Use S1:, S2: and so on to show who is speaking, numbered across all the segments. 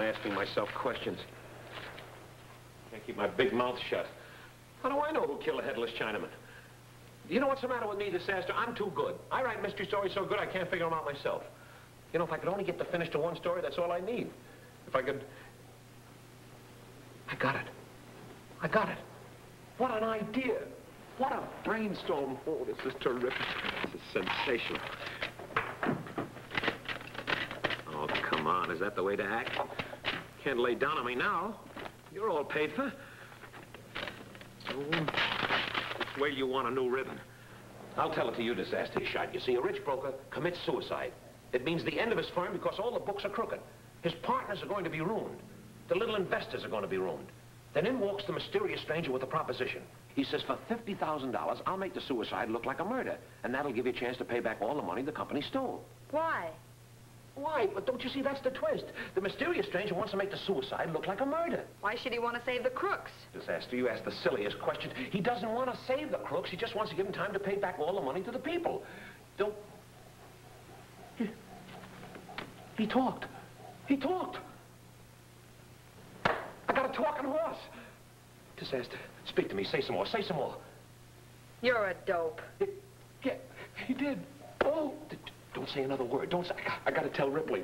S1: Asking myself questions. Can't keep my big mouth shut. How do I know who killed the headless Chinaman? You know what's the matter with me, Disaster? I'm too good. I write mystery stories so good I can't figure them out myself. You know, if I could only get the finish to one story, that's all I need. If I could... I got it. I got it. What an idea. What a brainstorm. Oh, this is terrific. This is sensational. Oh, come on. Is that the way to act? Can't lay down on me now. You're all paid for. So, which way you want a new ribbon? I'll tell it to you, Disaster Shot. You see, a rich broker commits suicide. It means the end of his firm because all the books are crooked. His partners are going to be ruined. The little investors are going to be ruined. Then in walks the mysterious stranger with a proposition. He says, for $50,000, I'll make the suicide look like a murder. And that'll give you a chance to pay back all the money the company stole.
S2: Why?
S1: Why? But don't you see, that's the twist. The mysterious stranger wants to make the suicide look like a murder.
S2: Why should he want to save the crooks?
S1: Disaster, you ask the silliest questions. He doesn't want to save the crooks. He just wants to give them time to pay back all the money to the people. Don't... He talked. He talked. I got a talking horse. Disaster, speak to me. Say some more. Say some more.
S2: You're a dope.
S1: Yeah, he did. Oh, don't say another word. Don't say... I got to tell Ripley.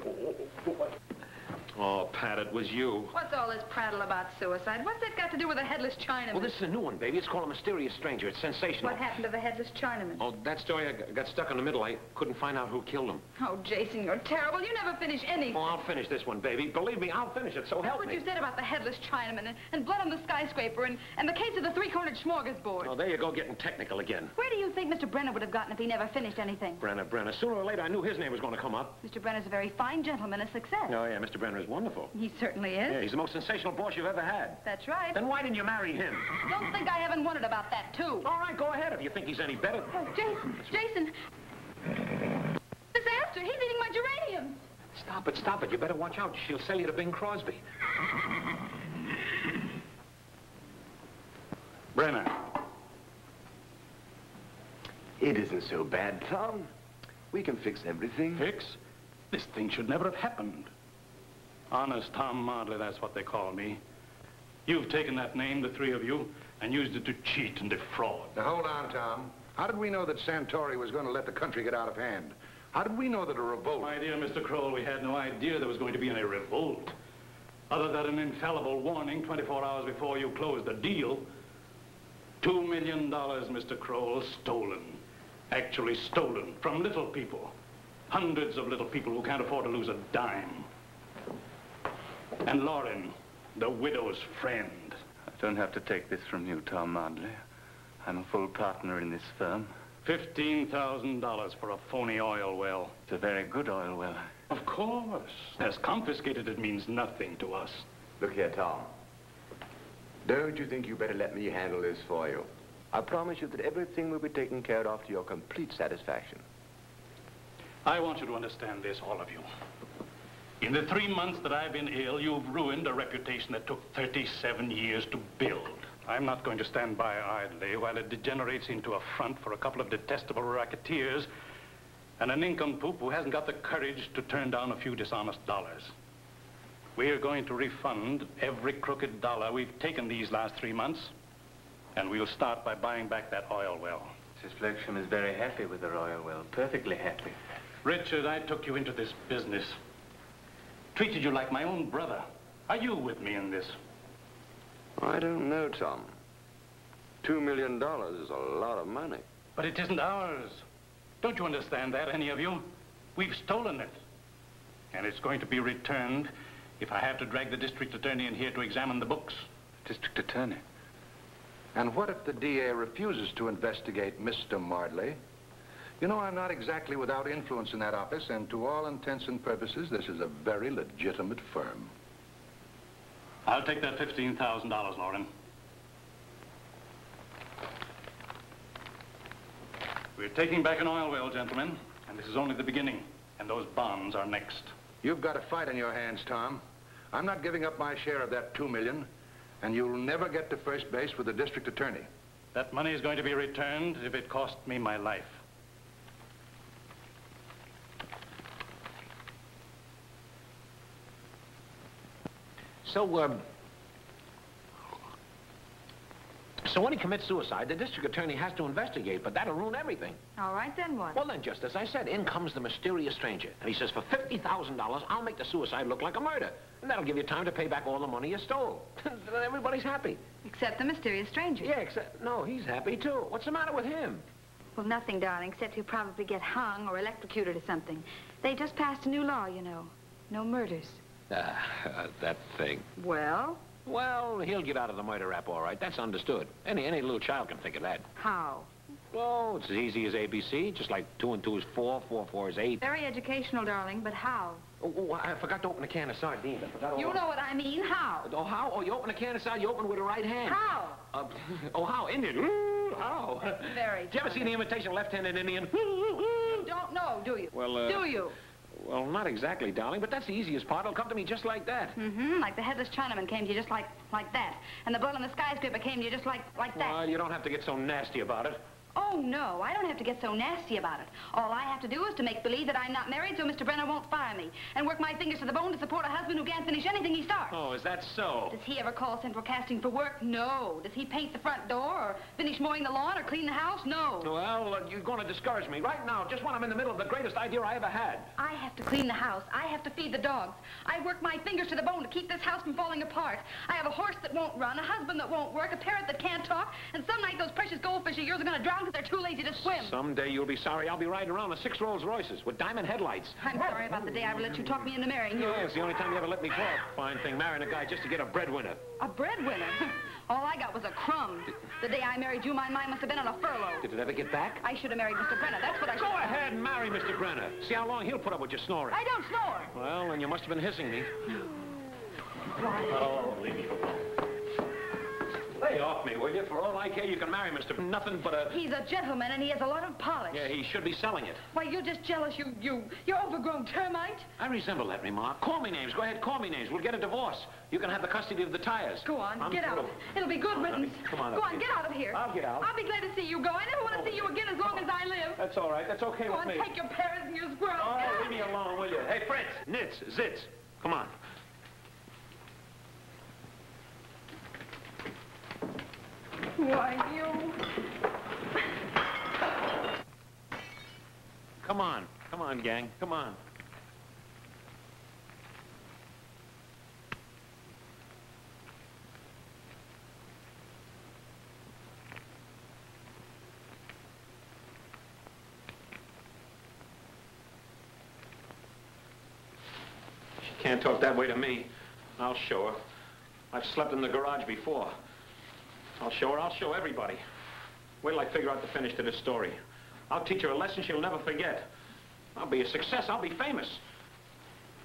S1: Oh, Pat, it was you.
S2: What's all this prattle about suicide? What's that got to do with a headless Chinaman?
S1: Well, this is a new one, baby. It's called A Mysterious Stranger. It's sensational.
S2: What happened to the headless Chinaman?
S1: Oh, that story, I got stuck in the middle. I couldn't find out who killed him.
S2: Oh, Jason, you're terrible. You never finish anything.
S1: Oh, I'll finish this one, baby. Believe me, I'll finish it, so help me.
S2: What you said about the headless Chinaman and blood on the skyscraper and the case of the three-cornered smorgasbord.
S1: Oh, there you go, getting technical again.
S2: Where do you think Mr. Brenner would have gotten if he never finished anything?
S1: Brenner. Sooner or later, I knew his name was going to come up.
S2: Mr. Brenner's a very fine gentleman, a success.
S1: Oh, yeah, Mr. Brenner is wonderful.
S2: He certainly is.
S1: Yeah, he's the most sensational boss you've ever had.
S2: That's right.
S1: Then why didn't you marry him?
S2: Don't think I haven't wondered about that, too.
S1: All right, go ahead if you think he's any better.
S2: Oh, Jason. Disaster, he's eating my geraniums.
S1: Stop it. You better watch out. She'll sell you to Bing Crosby.
S3: Brenner.
S4: It isn't so bad, Tom. We can fix everything.
S3: Fix? This thing should never have happened. Honest Tom Maudley, that's what they call me. You've taken that name, the three of you, and used it to cheat and defraud.
S5: Now, hold on, Tom. How did we know that Santori was going to let the country get out of hand? How did we know that a revolt...
S3: My dear Mr. Kroll, we had no idea there was going to be any revolt. Other than an infallible warning 24 hours before you closed the deal. $2 million, Mr. Kroll, stolen. Actually stolen from little people. Hundreds of little people who can't afford to lose a dime. And Lauren, the widow's friend.
S6: I don't have to take this from you, Tom Maudley. I'm a full partner in this firm.
S3: $15,000 for a phony oil well.
S6: It's a very good oil well.
S3: Of course. As confiscated, it means nothing to us.
S4: Look here, Tom. Don't you think you better let me handle this for you? I promise you that everything will be taken care of to your complete satisfaction.
S3: I want you to understand this, all of you. In the 3 months that I've been ill, you've ruined a reputation that took 37 years to build. I'm not going to stand by idly while it degenerates into a front for a couple of detestable racketeers and a nincompoop who hasn't got the courage to turn down a few dishonest dollars. We're going to refund every crooked dollar we've taken these last 3 months, and we'll start by buying back that oil well.
S6: Mrs. Flecksham is very happy with her oil well, perfectly happy.
S3: Richard, I took you into this business. Treated you like my own brother. Are you with me in this?
S4: I don't know, Tom. $2 million is a lot of money.
S3: But it isn't ours. Don't you understand that, any of you? We've stolen it. And it's going to be returned if I have to drag the district attorney in here to examine the books.
S6: District Attorney.
S5: And what if the DA refuses to investigate Mr. Marley? You know, I'm not exactly without influence in that office, and to all intents and purposes, this is a very legitimate firm.
S3: I'll take that $15,000, Lauren. We're taking back an oil well, gentlemen, and this is only the beginning, and those bonds are next.
S5: You've got a fight on your hands, Tom. I'm not giving up my share of that $2 million, and you'll never get to first base with the district attorney.
S3: That money is going to be returned if it cost me my life.
S1: So when he commits suicide, the district attorney has to investigate, but that'll ruin everything.
S2: All right, then what?
S1: Well, then, just as I said, in comes the mysterious stranger. And he says, for $50,000, I'll make the suicide look like a murder. And that'll give you time to pay back all the money you stole. Then everybody's happy.
S2: Except the mysterious stranger.
S1: Yeah, except, no, he's happy, too. What's the matter with him?
S2: Well, nothing, darling, except he'll probably get hung or electrocuted or something. They just passed a new law, you know. No murders.
S1: That thing.
S2: Well?
S1: Well, he'll get out of the murder rap, all right. That's understood. Any little child can think of that.
S2: How?
S1: Oh, it's as easy as ABC. Just like 2 and 2 is 4, 4, 4 is 8.
S2: Very educational, darling, but how?
S1: Oh, I forgot to open a can of sardines. I forgot.
S2: You know what I mean. How?
S1: Oh, how? Oh, you open a can of sardines, you open with the right hand.
S2: How?
S1: How? Indian. Ooh, how?
S2: Very.
S1: Did you ever see the imitation left-handed Indian?
S2: You don't know, do you?
S1: Well,
S2: Do you?
S1: Well, not exactly, darling, but that's the easiest part. It'll come to me just like that.
S2: Mm-hmm, like the headless Chinaman came to you just like that. And the blood on the skyscraper came to you just like that.
S1: Well, you don't have to get so nasty about it.
S2: Oh, no, I don't have to get so nasty about it. All I have to do is to make believe that I'm not married so Mr. Brenner won't fire me, and work my fingers to the bone to support a husband who can't finish anything he starts.
S1: Oh, is that so?
S2: Does he ever call Central Casting for work? No. Does he paint the front door, or finish mowing the lawn, or clean the house? No.
S1: Well, you're going to discourage me right now, just when I'm in the middle of the greatest idea I ever had.
S2: I have to clean the house. I have to feed the dogs. I work my fingers to the bone to keep this house from falling apart. I have a horse that won't run, a husband that won't work, a parrot that can't talk, and some night those precious goldfish of yours are going to drown because they're too lazy to swim.
S1: Someday you'll be sorry I'll be riding around in 6 Rolls Royces with diamond headlights.
S2: I'm sorry about the day I ever let you talk me into marrying you.
S1: Yeah, it's the only time you ever let me talk. Fine thing, marrying a guy just to get a breadwinner.
S2: A breadwinner? All I got was a crumb. The day I married you, my mind must have been on a furlough.
S1: Did it ever get back?
S2: I should have married Mr. Brenner. That's what I should
S1: Go
S2: have.
S1: ahead and marry Mr. Brenner. See how long he'll put up with your snoring.
S2: I don't snore.
S1: Well, then you must have been hissing me.
S2: Why?
S1: Oh, leave me alone. Lay off me, will you? For all I care, you can marry Mr. Nothing but a...
S2: He's a gentleman, and he has a lot of polish.
S1: Yeah, he should be selling it.
S2: Why, you're just jealous, you're overgrown termite.
S1: I resemble that remark. Call me names. Go ahead, call me names. We'll get a divorce. You can have the custody of the tires.
S2: Go on,
S1: I'm
S2: get
S1: through.
S2: out. It'll be good riddance.
S1: Come on
S2: Go
S1: up
S2: on,
S1: here.
S2: get out of here.
S1: I'll get out.
S2: I'll be glad to see you go. I never want to see you again as long as I live.
S1: That's all right. That's okay
S2: Go
S1: with
S2: on,
S1: me.
S2: take your parrots and your squirrels.
S1: Oh,
S2: Get out.
S1: leave me alone, will you? Hey, Fritz, Nitz, Zitz, come on.
S2: Why, you...
S1: Come on, gang, come on. She can't talk that way to me. I'll show her. I've slept in the garage before. I'll show her. I'll show everybody. Wait till I figure out the finish to this story. I'll teach her a lesson she'll never forget. I'll be a success. I'll be famous.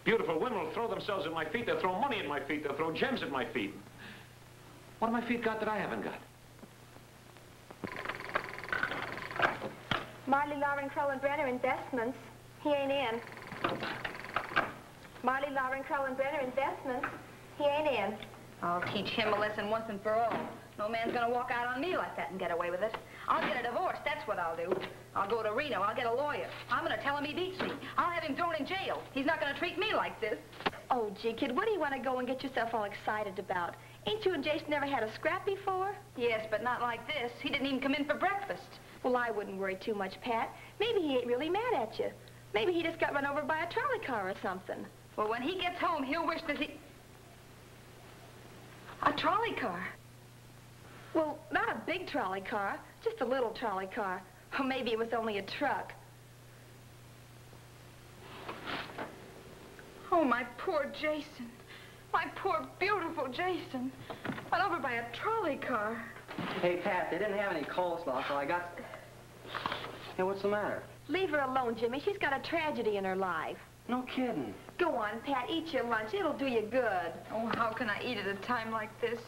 S1: Beautiful women will throw themselves at my feet. They'll throw money at my feet. They'll throw gems at my feet. What have my feet got that I haven't got?
S7: Marley, Lauren, Crow, and Brenner Investments. He ain't in. Marley, Lauren, Crow, and Brenner Investments. He ain't in.
S2: I'll teach him a lesson once and for all. No man's gonna walk out on me like that and get away with it. I'll get a divorce, that's what I'll do. I'll go to Reno, I'll get a lawyer. I'm gonna tell him he beats me. I'll have him thrown in jail. He's not gonna treat me like this.
S7: Oh, gee, kid, what do you want to go and get yourself all excited about? Ain't you and Jason never had a scrap before?
S2: Yes, but not like this. He didn't even come in for breakfast.
S7: Well, I wouldn't worry too much, Pat. Maybe he ain't really mad at you. Maybe he just got run over by a trolley car or something.
S2: Well, when he gets home, he'll wish that he... A trolley car.
S7: Well, not a big trolley car, just a little trolley car. Or maybe it was only a truck.
S2: Oh, my poor Jason. My poor, beautiful Jason. Run over by a trolley car.
S8: Hey, Pat, they didn't have any coleslaw, so I got... Hey, what's the matter?
S7: Leave her alone, Jimmy. She's got a tragedy in her life.
S8: No kidding.
S7: Go on, Pat, eat your lunch. It'll do you good.
S2: Oh, how can I eat at a time like this?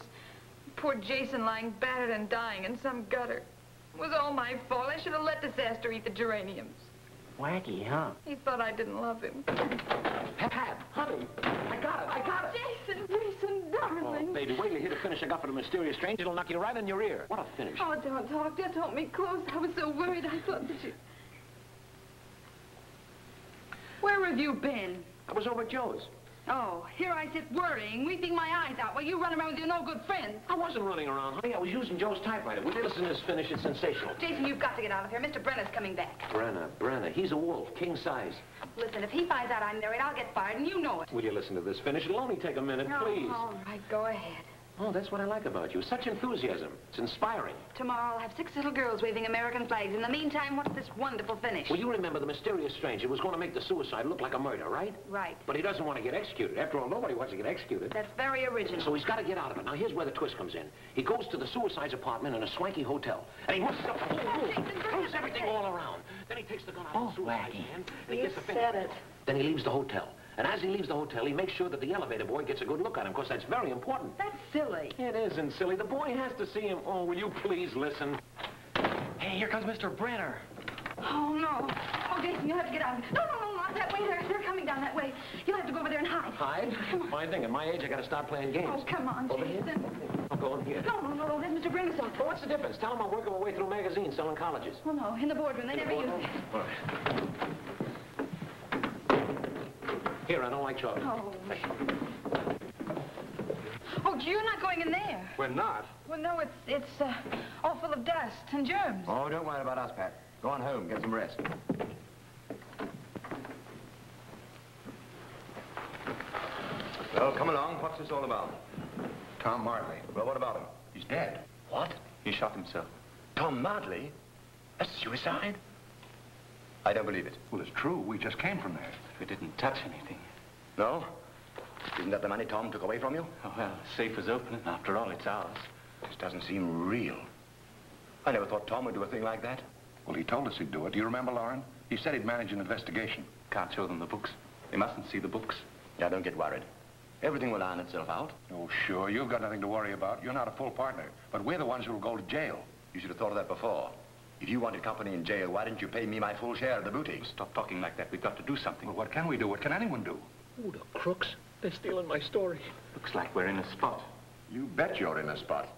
S2: Poor Jason lying battered and dying in some gutter. It was all my fault. I should have let disaster eat the geraniums.
S8: Wacky, huh?
S2: He thought I didn't love him.
S1: Pat, honey, I got it.
S2: Jason, darling.
S1: Oh, baby, wait till you hear the finish I got for the mysterious stranger. It'll knock you right in your ear. What a finish.
S2: Oh, don't talk. Just hold me close. I was so worried. I thought that you... Where have you been?
S1: I was over at Joe's.
S2: Oh, here I sit worrying, weeping my eyes out while you run around with your no-good friends.
S1: I wasn't running around, honey. I was using Joe's typewriter. Will you listen to this finish? It's sensational.
S2: Jason, you've got to get out of here. Mr. Brenner's coming back.
S1: Brenner. He's a wolf, king size.
S2: Listen, if he finds out I'm married, I'll get fired, and you know it.
S1: Will you listen to this finish? It'll only take a minute, please.
S2: All right, go ahead.
S1: Oh, that's what I like about you. Such enthusiasm. It's inspiring.
S2: Tomorrow I'll have 6 little girls waving American flags. In the meantime, what's this wonderful finish?
S1: Well, you remember the mysterious stranger was going to make the suicide look like a murder, right?
S2: Right.
S1: But he doesn't want to get executed. After all, nobody wants to get executed.
S2: That's very original.
S1: So he's got to get out of it. Now, here's where the twist comes in. He goes to the suicide's apartment in a swanky hotel, and he muscles up the whole room, throws everything all around. Then he takes the gun out of the suicide's hand, and he gets the finish.
S7: said it.
S1: Then he leaves the hotel. And as he leaves the hotel, he makes sure that the elevator boy gets a good look at him, because that's very important.
S2: That's silly.
S1: It isn't silly. The boy has to see him. Oh, will you please listen?
S8: Hey, here comes Mr. Brenner.
S2: Oh, no. Oh, Jason, you'll have to get out of here. No, not that way. They're coming down that way. You'll have to go over there and hide.
S1: Hide? Fine thing. At my age, I got to start playing games.
S2: Oh, come on,
S1: Over
S2: Jason.
S1: here? I'll go in here.
S2: No. There's Mr. Brenner's office.
S1: Well, what's the difference? Tell him I'm working my way through magazines selling colleges.
S2: Oh, no, in the boardroom. They never use it.
S1: All right. Here, I don't like chocolate.
S2: Oh. Oh, you're not going in there.
S1: We're not.
S2: Well, no, it's all full of dust and germs.
S4: Oh, don't worry about us, Pat. Go on home, get some rest. Well, come along. What's this all about?
S5: Tom Martley.
S4: Well, what about him?
S5: He's dead.
S4: What?
S6: He shot himself.
S4: Tom Mardley? A suicide? I don't believe it.
S5: Well, it's true. We just came from there.
S6: We didn't touch anything.
S4: No? Isn't that the money Tom took away from you?
S6: Oh, well, the safe was open, and after all, it's ours.
S4: This doesn't seem real. I never thought Tom would do a thing like that.
S5: Well, he told us he'd do it. Do you remember, Lauren? He said he'd manage an investigation.
S6: Can't show them the books. They mustn't see the books.
S4: Now, don't get worried. Everything will iron itself out.
S5: Oh, sure. You've got nothing to worry about. You're not a full partner. But we're the ones who'll go to jail.
S4: You should have thought of that before. If you wanted company in jail, why didn't you pay me my full share of the booty?
S6: Stop talking like that. We've got to do something.
S5: Well, what can we do? What can anyone do?
S1: Oh, the crooks. They're stealing my story.
S6: Looks like we're in a spot.
S5: You bet you're in a spot.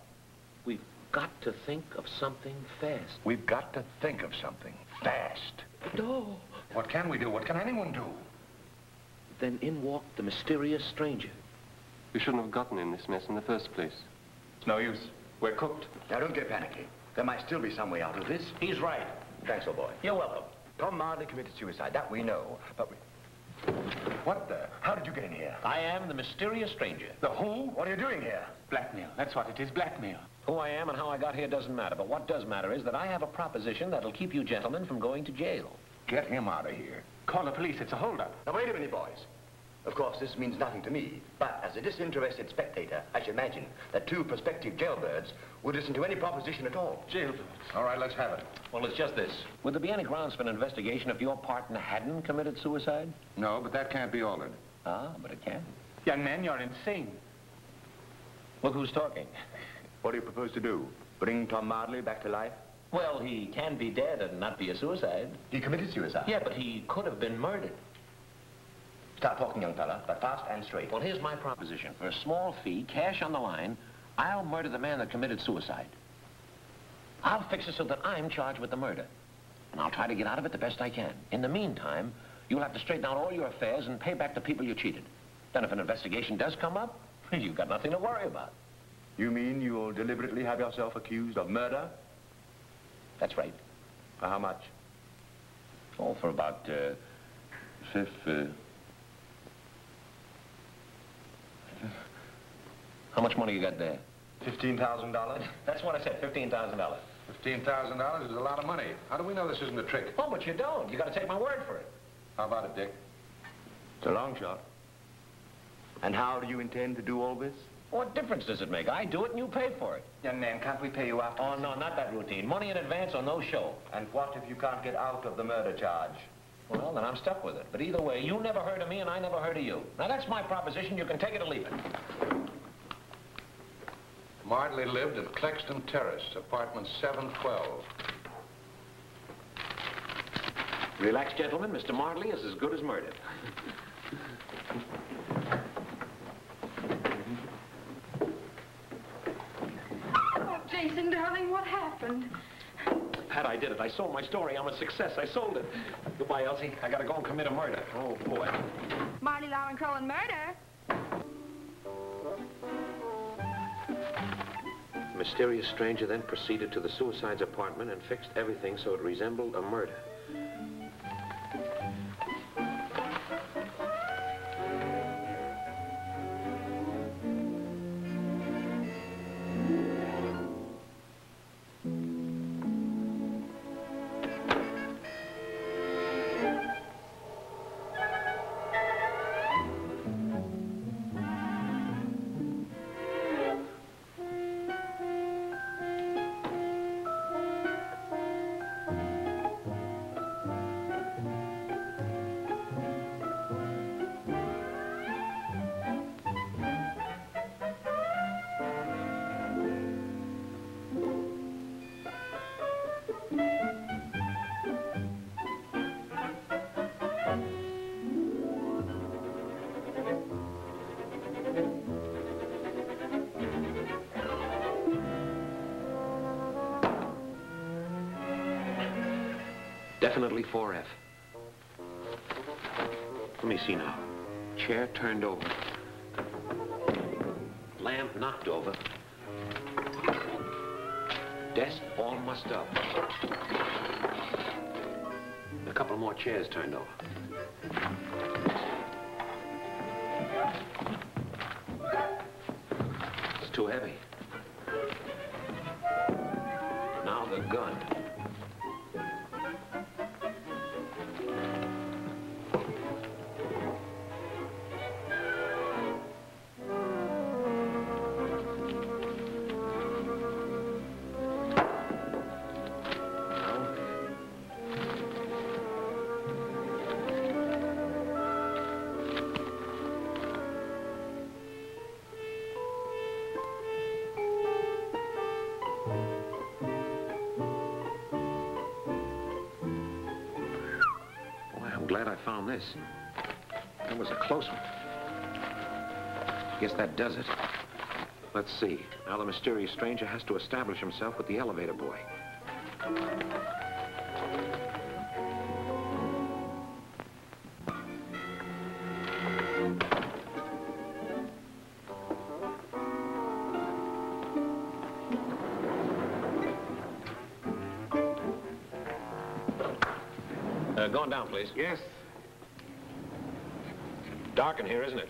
S1: We've got to think of something fast.
S5: We've got to think of something fast.
S1: No.
S5: What can we do? What can anyone do?
S1: Then in walked the mysterious stranger.
S9: We shouldn't have gotten in this mess in the first place.
S6: It's no use. We're cooked.
S4: Now, don't get panicky. There might still be some way out of this.
S1: He's right.
S4: Thanks, old boy.
S1: You're welcome.
S4: Tom Mardley committed suicide. That we know. But we... What the? How did you get in here?
S1: I am the mysterious stranger.
S4: The who? What are you doing here?
S6: Blackmail. That's what it is, blackmail.
S1: Who I am and how I got here doesn't matter, but what does matter is that I have a proposition that'll keep you gentlemen from going to jail.
S5: Get him out of here.
S6: Call the police. It's a holdup.
S4: Now, wait a minute, boys. Of course, this means nothing to me, but as a disinterested spectator, I should imagine that 2 prospective jailbirds would listen to any proposition at all.
S6: Jailbirds.
S5: All right, let's have it.
S1: Well, it's just this. Would there be any grounds for an investigation if your partner hadn't committed suicide?
S5: No, but that can't be altered.
S1: Ah, but it can.
S6: Young man, you're insane.
S1: Look who's talking.
S4: What do you propose to do? Bring Tom Mardley back to life?
S1: Well, he can be dead and not be a suicide.
S4: He committed suicide?
S1: Yeah, but he could have been murdered.
S4: Start talking, young fella, but fast and straight.
S1: Well, here's my proposition. For a small fee, cash on the line, I'll murder the man that committed suicide. I'll fix it so that I'm charged with the murder. And I'll try to get out of it the best I can. In the meantime, you'll have to straighten out all your affairs and pay back the people you cheated. Then if an investigation does come up, you've got nothing to worry about.
S4: You mean you'll deliberately have yourself accused of murder?
S1: That's right.
S4: For how much?
S1: Oh, for about, How much money you got there?
S4: $15,000?
S1: That's what I said, $15,000.
S5: $15,000 is a lot of money. How do we know this isn't a trick?
S1: Oh, but you don't. You got to take my word for it.
S5: How about it, Dick?
S4: It's a long shot. And how do you intend to do all this?
S1: What difference does it make? I do it and you pay for it.
S8: Young man, can't we pay you after?
S1: Oh, no, not that routine. Money in advance or no show.
S4: And what if you can't get out of the murder charge?
S1: Well, then I'm stuck with it. But either way, you never heard of me and I never heard of you. Now, that's my proposition. You can take it or leave it.
S5: Mardley lived at Clexton Terrace, apartment 712.
S1: Relax, gentlemen. Mr. Mardley is as good as murdered.
S2: Oh, Jason, darling, what happened?
S1: Pat, I did it. I sold my story. I'm a success. I sold it. Goodbye, Elsie. I gotta go and commit a murder. Oh, boy.
S7: Marty Lauren Crow and murder.
S1: The mysterious stranger then proceeded to the suicide's apartment and fixed everything so it resembled a murder. Definitely 4F. Let me see now. Chair turned over. Lamp knocked over. Desk all mussed up. A couple more chairs turned over. It's too heavy. Now the gun. I'm glad I found this. That was a close one. Guess that does it. Let's see. Now the mysterious stranger has to establish himself with the elevator boy. Going down, please.
S10: Yes.
S1: Dark in here, isn't it?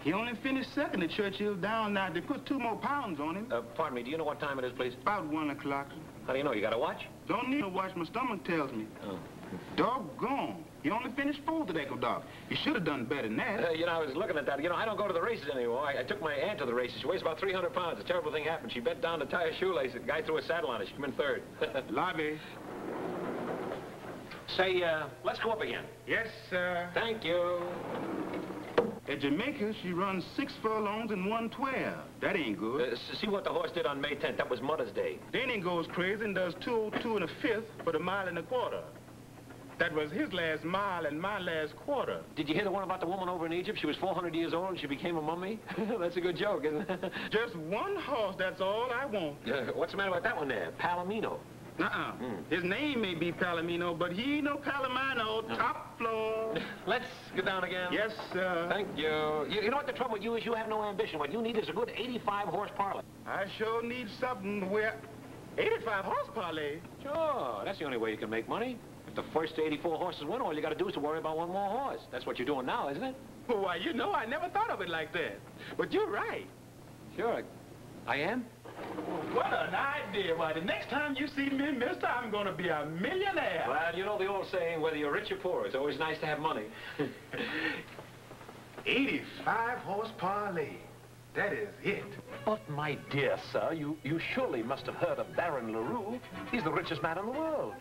S10: He only finished second at Churchill down now. They put 2 more pounds on him.
S1: Pardon me, do you know what time it is, please?
S10: About 1 o'clock.
S1: How do you know? You got a watch?
S10: Don't need a watch. My stomach tells me.
S1: Oh.
S10: Doggone. He only finished 4th today, Doc. He should have done better than that.
S1: You know, I was looking at that. You know, I don't go to the races anymore. I took my aunt to the races. She weighs about 300 pounds. A terrible thing happened. She bent down to tie a shoelace. The guy threw a saddle on her. She came in 3rd.
S10: Lobby.
S1: Say, let's go up again.
S10: Yes, sir.
S1: Thank you.
S10: At Jamaica, she runs 6 furlongs and 112. That ain't good.
S1: See what the horse did on May 10th. That was Mother's Day.
S10: Then he goes crazy and does 202 1/5 for the 1 1/4 miles. That was his last mile and my last quarter.
S1: Did you hear the one about the woman over in Egypt? She was 400 years old and she became a mummy? That's a good joke, isn't it?
S10: Just 1 horse, that's all I want.
S1: What's the matter with that one there? Palomino.
S10: His name may be Palomino, but he ain't no Palomino. Top floor.
S1: Let's go down again.
S10: Yes, sir.
S1: Thank you. You know what the trouble with you is? You have no ambition. What you need is a good 85-horse parlay.
S10: I sure need something where 85 horse parlay.
S1: Sure. That's the only way you can make money. If the first 84 horses win, all you got to do is to worry about 1 more horse. That's what you're doing now, isn't it?
S10: Why, you know, I never thought of it like that. But you're right.
S1: Sure. I am?
S10: What an idea. Why, the next time you see me, mister, I'm going to be a millionaire.
S1: Well, you know the old saying, whether you're rich or poor, it's always nice to have money.
S10: 85 horsepower lathe. That is it.
S1: But, my dear sir, you surely must have heard of Baron LaRue. He's the richest man in the world.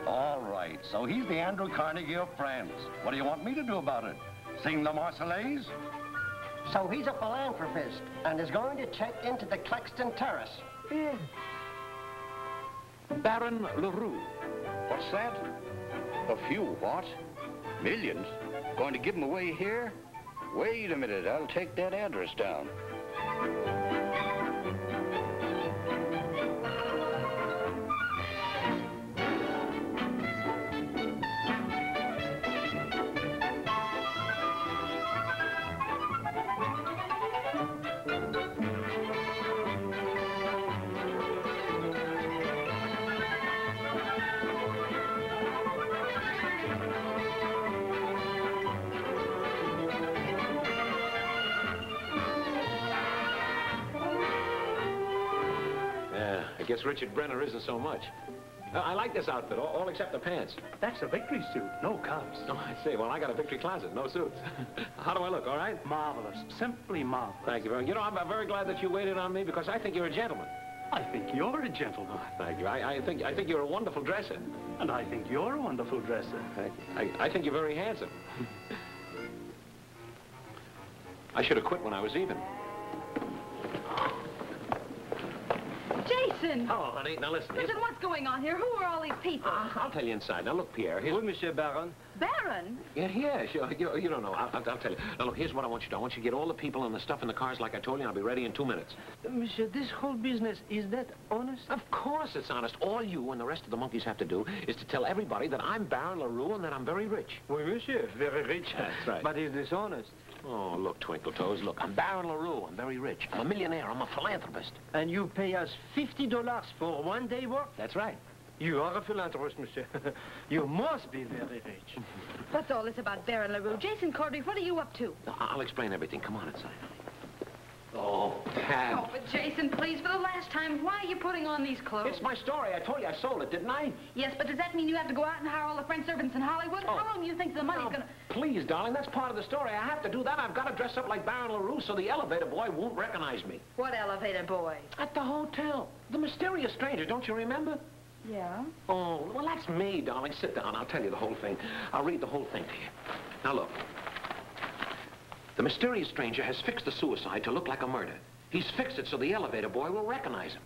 S11: All right, so he's the Andrew Carnegie of France. What do you want me to do about it? Sing the Marseillaise?
S12: So he's a philanthropist and is going to check into the Clexton Terrace.
S1: Baron LaRue.
S11: What's that? A few what? Millions? Going to give them away here? Wait a minute, I'll take that address down.
S1: I guess Richard Brenner isn't so much. I like this outfit, all except the pants.
S3: That's a victory suit, no cuffs.
S1: Oh, I see. Well, I got a victory closet, no suits. How do I look, all right?
S3: Marvelous, simply marvelous.
S1: Thank you very much. You know, I'm very glad that you waited on me because I think you're a gentleman.
S3: I think you're a gentleman.
S1: Oh, thank you. I think you're a wonderful dresser.
S3: And I think you're a wonderful dresser.
S1: Thank you. I think you're very handsome. I should have quit when I was even.
S2: Jason!
S1: Oh, honey, now listen.
S2: Listen, what's going on here? Who are all these people?
S1: I'll tell you inside. Now, look, Pierre.
S8: Oui, Monsieur Baron.
S2: Baron?
S1: Yeah, sure. You don't know. I'll tell you. Now, look, here's what I want you to do. I want you to get all the people and the stuff in the cars like I told you, and I'll be ready in 2 minutes.
S12: Monsieur, this whole business, is that honest?
S1: Of course it's honest. All you and the rest of the monkeys have to do is to tell everybody that I'm Baron LaRue and that I'm very rich.
S8: Oui, Monsieur. Very rich.
S1: That's right.
S8: But is this honest?
S1: Oh, look, Twinkle Toes, look. I'm Baron LaRue. I'm very rich. I'm a millionaire. I'm a philanthropist.
S12: And you pay us $50 for 1 day work?
S1: That's right.
S8: You are a philanthropist, Monsieur. You must be very rich.
S2: What's all this about Baron LaRue? Jason Cordry, what are you up to?
S1: I'll explain everything. Come on inside. Oh, Pat.
S2: Oh, but Jason, please, for the last time, why are you putting on these clothes?
S1: It's my story. I told you I sold it, didn't I?
S2: Yes, but does that mean you have to go out and hire all the French servants in Hollywood?
S1: Oh.
S2: How long do you think the money's
S1: Now,
S2: gonna...
S1: Please, darling, that's part of the story. I have to do that. I've got to dress up like Baron LaRue so the elevator boy won't recognize me.
S2: What elevator boy?
S1: At the hotel. The mysterious stranger, don't you remember?
S2: Yeah?
S1: Oh, well, that's me, darling. Sit down. I'll tell you the whole thing. I'll read the whole thing to you. Now, look. The mysterious stranger has fixed the suicide to look like a murder. He's fixed it so the elevator boy will recognize him.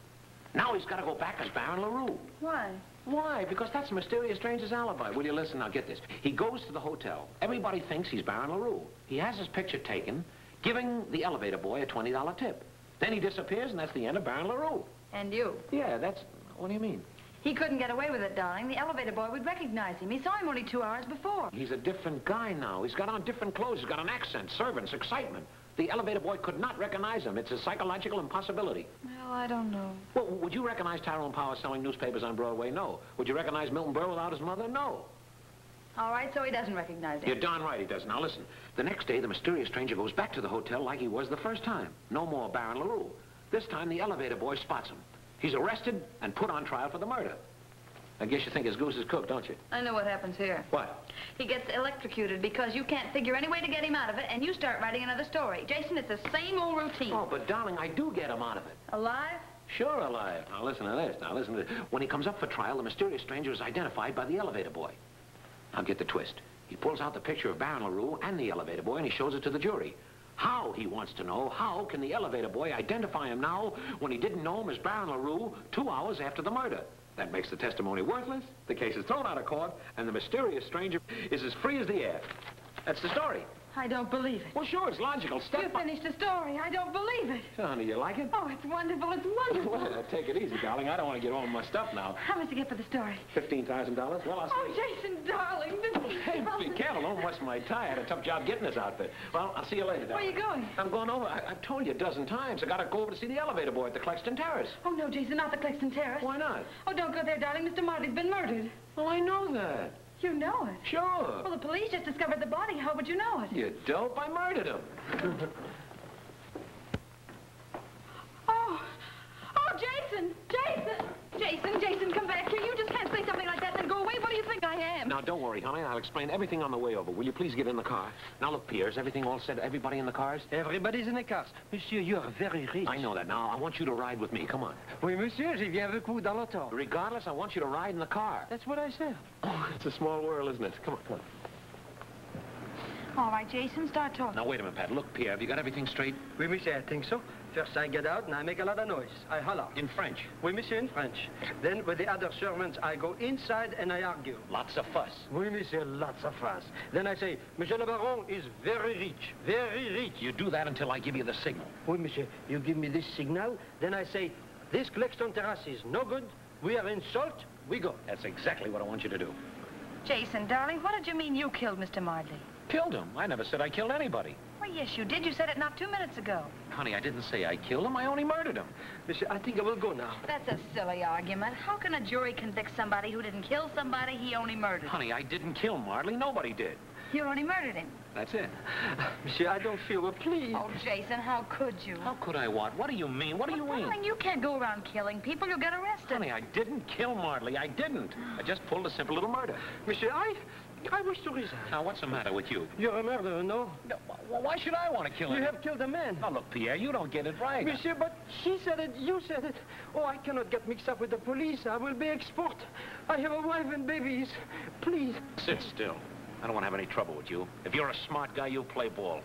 S1: Now he's got to go back as Baron LaRue.
S2: Why?
S1: Why? Because that's the mysterious stranger's alibi. Will you listen? Now, get this. He goes to the hotel. Everybody thinks he's Baron LaRue. He has his picture taken, giving the elevator boy a $20 tip. Then he disappears, and that's the end of Baron LaRue.
S2: And you?
S1: Yeah, that's... What do you mean?
S2: He couldn't get away with it, darling. The elevator boy would recognize him. He saw him only 2 hours before.
S1: He's a different guy now. He's got on different clothes. He's got an accent, servants, excitement. The elevator boy could not recognize him. It's a psychological impossibility.
S2: Well, I don't know.
S1: Well, would you recognize Tyrone Power selling newspapers on Broadway? No. Would you recognize Milton Berle without his mother? No.
S2: All right, so he doesn't recognize him.
S1: You're darn right he doesn't. Now, listen. The next day, the mysterious stranger goes back to the hotel like he was the first time. No more Baron LaRue. This time, the elevator boy spots him. He's arrested and put on trial for the murder. I guess you think his goose is cooked, don't you?
S2: I know what happens here.
S1: What?
S2: He gets electrocuted because you can't figure any way to get him out of it, and you start writing another story. Jason, it's the same old routine.
S1: Oh, but darling, I do get him out of it.
S2: Alive?
S1: Sure alive. Now listen to this. Now listen to this. When he comes up for trial, the mysterious stranger is identified by the elevator boy. Now get the twist. He pulls out the picture of Baron LaRue and the elevator boy, and he shows it to the jury. How, he wants to know, how can the elevator boy identify him now when he didn't know him as Baron LaRue 2 hours after the murder? That makes the testimony worthless, the case is thrown out of court, and the mysterious stranger is as free as the air. That's the story.
S2: I don't believe it.
S1: Well, sure, it's logical.
S2: You finished the story. I don't believe it.
S1: So, honey, you like it?
S2: Oh, it's wonderful. It's wonderful.
S1: Well, take it easy, darling. I don't want to get all my stuff now.
S2: How much to get for the story?
S1: $15,000? Well, I'll say...
S2: Oh, Jason, darling.
S1: Hey, be careful. Don't bust my tie. I had a tough job getting this outfit. Well, I'll see you later, darling.
S2: Where are you going?
S1: I'm going over. I've told you a dozen times. I got to go over to see the elevator boy at the Clexton Terrace.
S2: Oh, no, Jason, not the Clexton Terrace.
S1: Why not?
S2: Oh, don't go there, darling. Mr. Marty's been murdered.
S1: Well, I know that.
S2: You know it?
S1: Sure.
S2: Well, the police just discovered the body. How would you know it?
S1: You dope. I murdered him.
S2: Oh, Jason, come back here. You just can't say something like that and then go away. What do you think I am?
S1: Now, don't worry, honey. I'll explain everything on the way over. Will you please get in the car? Now, look, Pierre, is everything all set? Everybody in the cars?
S12: Everybody's in the cars. Monsieur, you are very rich.
S1: I know that. Now, I want you to ride with me. Come on.
S12: Oui, monsieur, je viens avec vous dans l'auto.
S1: Regardless, I want you to ride in the car.
S12: That's what I said.
S1: Oh, it's a small world, isn't it? Come on, come on.
S2: All right, Jason, start talking.
S1: Now, wait a minute, Pat. Look, Pierre, have you got everything straight?
S12: Oui, monsieur, I think so. First I get out and I make a lot of noise. I holler.
S1: In French?
S12: Oui, monsieur, in French. Then with the other servants, I go inside and I argue.
S1: Lots of fuss.
S12: Oui, monsieur, lots of fuss. Then I say, Monsieur le Baron is very rich, very rich.
S1: You do that until I give you the signal.
S12: Oui, monsieur, you give me this signal, then I say, this Gleckstone terrace is no good, we are in salt, we go.
S1: That's exactly what I want you to do.
S2: Jason, darling, what did you mean you killed Mr. Mardley?
S1: Killed him? I never said I killed anybody.
S2: Well, yes, you did. You said it not 2 minutes ago.
S1: Honey, I didn't say I killed him. I only murdered him.
S12: Monsieur, I think I will go now.
S2: That's a silly argument. How can a jury convict somebody who didn't kill somebody he only murdered?
S1: Honey, I didn't kill Mardley. Nobody did.
S2: You only murdered him.
S1: That's it.
S12: Monsieur, I don't feel well, please.
S2: Oh, Jason, how could you?
S1: How could I what? What do you mean? What do you mean?
S2: Darling, you can't go around killing people. You'll get arrested.
S1: Honey, I didn't kill Mardley. I didn't. I just pulled a simple little murder.
S12: Monsieur, I wish to resign.
S1: Now, what's the matter with you?
S12: You're a murderer, no?
S1: No, well, why should I want to kill him?
S12: You have killed a man.
S1: Now, look, Pierre, you don't get it right.
S12: Monsieur, but she said it, you said it. Oh, I cannot get mixed up with the police. I will be exposed. I have a wife and babies. Please.
S1: Sit still. I don't want to have any trouble with you. If you're a smart guy, you play ball.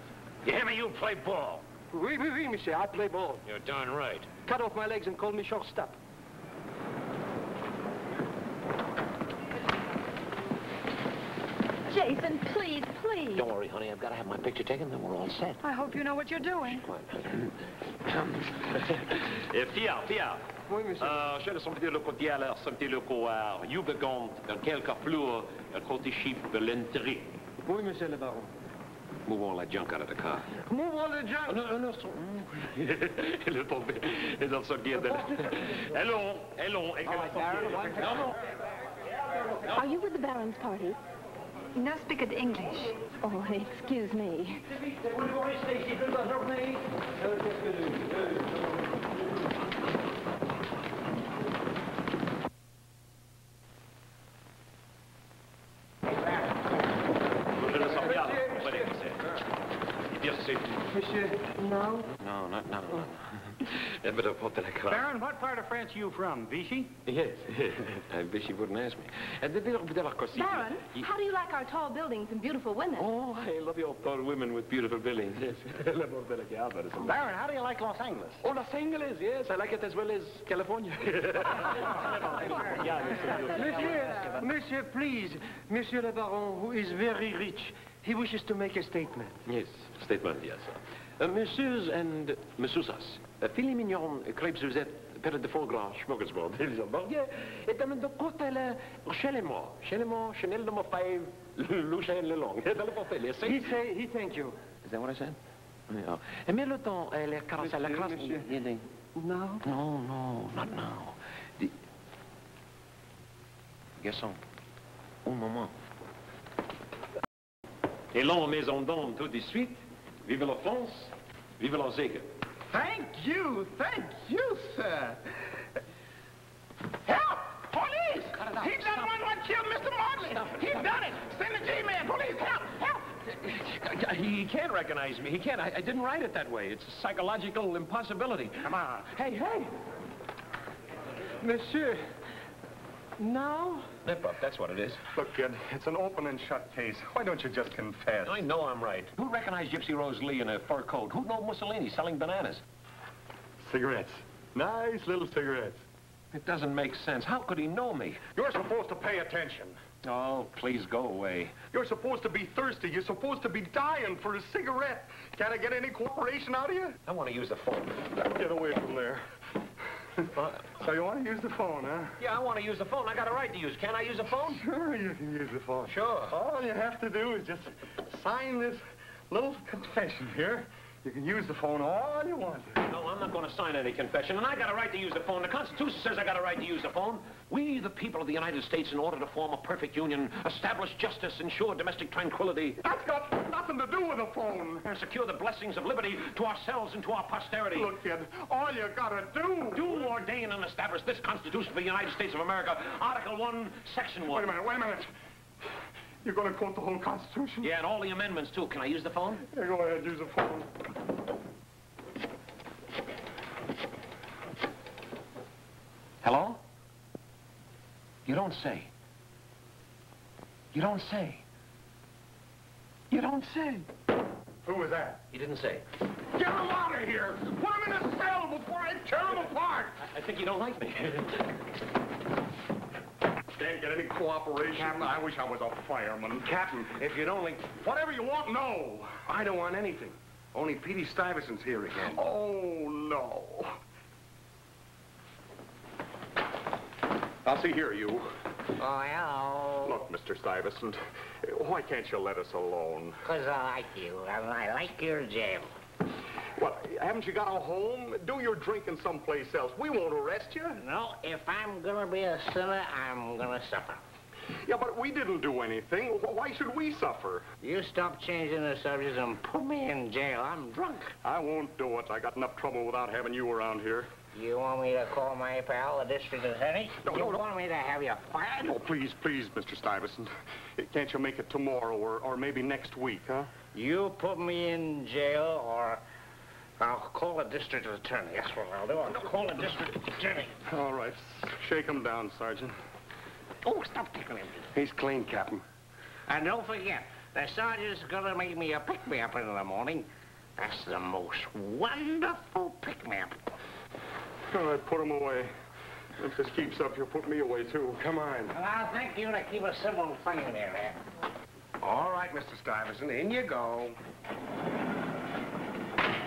S1: You hear me? You play ball.
S12: Oui, oui, oui, monsieur. I play ball.
S1: You're darn right.
S12: Cut off my legs and call me shortstop.
S2: Jason, please, please.
S1: Don't worry, honey. I've got to have my picture taken, then we're all set.
S2: I hope you know what you're doing.
S13: Pierre.
S12: Oui, monsieur.
S13: Känner som det lukar gäller som det lukar jubelgång den kelka flur côté ship de l'entrée.
S12: Oui, monsieur le baron.
S1: Move all that junk out of the car.
S12: Move all the junk.
S1: No.
S13: Eller på det är så det. Hello. No.
S7: Are you with the Baron's party?
S2: No speak of English.
S7: Oh, excuse me.
S12: Monsieur, no?
S1: No, not now.
S3: Baron, what part of France are you from? Vichy?
S1: Yes. I wish you wouldn't ask me.
S7: Baron, how do you like our tall buildings and beautiful women?
S1: Oh, I love your tall women with beautiful buildings, yes.
S3: Baron, how do you like Los Angeles?
S1: Oh, Los Angeles, yes. I like it as well as California.
S12: Monsieur, please. Monsieur le baron, who is very rich, he wishes to make a statement.
S1: Yes, statement, yes. Messieurs and Messoussas, filet mignon, crêpes suzette, pere de foie gras, smorgasbord, hamburger, et dan de cocktail, Chez-les-moi, Chanel number 5, Lucien Lelong.
S12: He thank you.
S1: Is that what I said? Yeah. Mais le temps, les carottes à la crasse...
S12: No?
S1: No, not now. Garçon, un moment.
S13: Et l'on maison d'homme tout de suite. Vive la France, vive la zègue.
S10: Thank you, sir. Help! Police! He's the one who killed Mr. Mardley. He's done it. Send the G-man. Police, help!
S1: He can't recognize me. He can't. I didn't write it that way. It's a psychological impossibility.
S3: Come on.
S12: Hey! Monsieur, now?
S1: Nip up, that's what it is.
S3: Look, kid, it's an open and shut case. Why don't you just confess?
S1: I know I'm right. Who recognized Gypsy Rose Lee in a fur coat? Who'd know Mussolini selling bananas?
S3: Cigarettes. Nice little cigarettes.
S1: It doesn't make sense. How could he know me?
S3: You're supposed to pay attention.
S1: Oh, please go away.
S3: You're supposed to be thirsty. You're supposed to be dying for a cigarette. Can't I get any cooperation out of you?
S1: I want to use the phone.
S3: Get away from there. So you want to use the phone, huh?
S1: Yeah, I want to use the phone. I got a right to use. Can I use the phone?
S3: Sure, you can use the phone.
S1: Sure.
S3: All you have to do is just sign this little confession here. You can use the phone all you want.
S1: No, I'm not going to sign any confession, and I got a right to use the phone. The Constitution says I got a right to use the phone. We, the people of the United States, in order to form a perfect union, establish justice, ensure domestic tranquility.
S14: That's got nothing to do with the phone.
S1: And secure the blessings of liberty to ourselves and to our posterity.
S14: Look, kid, all you gotta do...
S1: Do, ordain, and establish this Constitution for the United States of America, Article 1, Section 1.
S14: Wait a minute. You're gonna quote the whole Constitution?
S1: Yeah, and all the amendments, too. Can I use the phone?
S14: Yeah, go ahead, use the phone.
S1: Hello? You don't say. You don't say. You don't say.
S14: Who was that?
S1: He didn't say.
S14: Get him out of here! Put him in a cell before I tear him apart!
S1: I think you don't like me.
S14: Can't get any cooperation.
S10: Captain,
S14: I wish I was a fireman.
S10: Captain, if you'd only...
S14: Whatever you want, no.
S10: I don't want anything. Only Petey Stuyvesant's here again.
S14: Oh, no. I'll see here, you.
S15: Oh, hello.
S14: Look, Mr. Stuyvesant, why can't you let us alone?
S15: 'Cause I like you, and I like your jail.
S14: What, haven't you got a home? Do your drinking someplace else. We won't arrest you.
S15: No, if I'm gonna be a sinner, I'm gonna suffer.
S14: Yeah, but we didn't do anything. Why should we suffer?
S15: You stop changing the subject and put me in jail. I'm drunk.
S14: I won't do it. I got enough trouble without having you around here.
S15: You want me to call my pal, the district attorney? You want me to have you fired?
S14: Oh, please, Mr. Stuyvesant. Can't you make it tomorrow or maybe next week, huh?
S15: You put me in jail or I'll call the district attorney. That's what I'll do. I'll call the district attorney.
S14: All right. Shake him down, Sergeant.
S15: Oh, stop tickling him.
S10: He's clean, Captain.
S15: And don't forget, the sergeant's gonna make me a pick-me-up in the morning. That's the most wonderful pick-me-up.
S14: All right, put him away. If this keeps up, you'll put me away, too.
S10: Come on.
S15: And I'll thank you to keep a civil thing there.
S10: All right, Mr. Stuyvesant, in you go.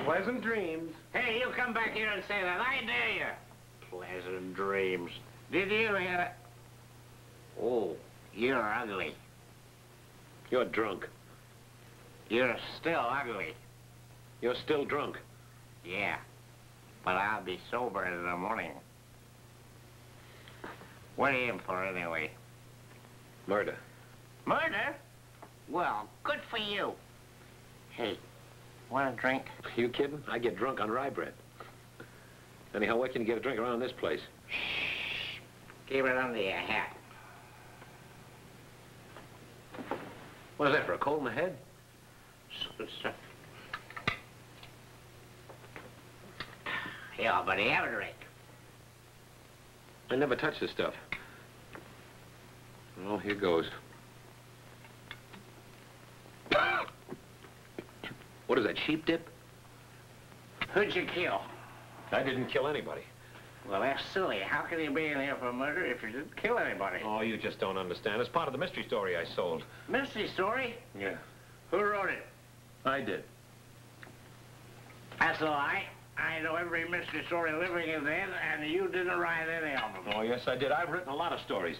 S10: Pleasant dreams.
S15: Hey, you come back here and say that. I dare you. Pleasant dreams. Did you hear it? Oh, you're ugly.
S1: You're drunk.
S15: You're still ugly.
S1: You're still drunk.
S15: Yeah, but I'll be sober in the morning. What are you in for, anyway?
S1: Murder.
S15: Murder? Well, good for you. Hey, want a drink?
S1: You kidding? I get drunk on rye bread. Anyhow, where can you get a drink around this place?
S15: Shh. Keep it under your hat.
S1: What is that, for a cold in the head?
S15: Yeah, but have a drink.
S1: I never touch this stuff. Well, here goes. What is that, sheep dip?
S15: Who'd you kill?
S1: I didn't kill anybody.
S15: Well, that's silly. How can you be in here for murder if you didn't kill anybody?
S1: Oh, you just don't understand. It's part of the mystery story I sold.
S15: Mystery story?
S1: Yeah.
S15: Who wrote it?
S1: I did.
S15: That's a lie. I know every mystery story living and dead, and you didn't write any of them.
S1: Oh, yes, I did. I've written a lot of stories.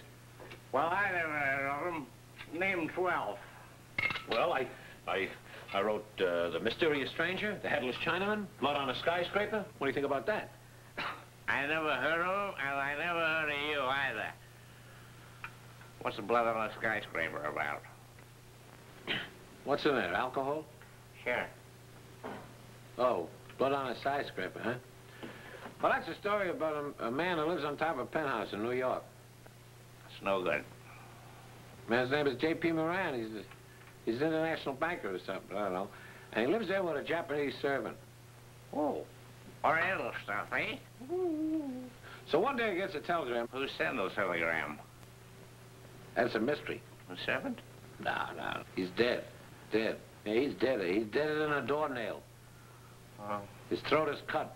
S15: Well, I never heard of them. Name 12.
S1: Well, I wrote The Mysterious Stranger, The Headless Chinaman, Blood on a Skyscraper. What do you think about that?
S15: I never heard of them, and I never heard of you either. What's the Blood on a Skyscraper about?
S1: What's in there, alcohol?
S15: Sure.
S1: Oh, Blood on a Skyscraper, huh? Well, that's a story about a man who lives on top of a penthouse in New York.
S15: It's no good.
S1: Man's name is J.P. Moran. He's an international banker or something, I don't know. And he lives there with a Japanese servant.
S15: Oh, Oriental stuff, eh?
S1: So one day he gets a telegram.
S15: Who sent the telegram?
S1: That's a mystery.
S15: The servant?
S1: No. He's dead. Dead. Yeah, he's dead. He's dead in a doornail.
S15: Oh.
S1: His throat is cut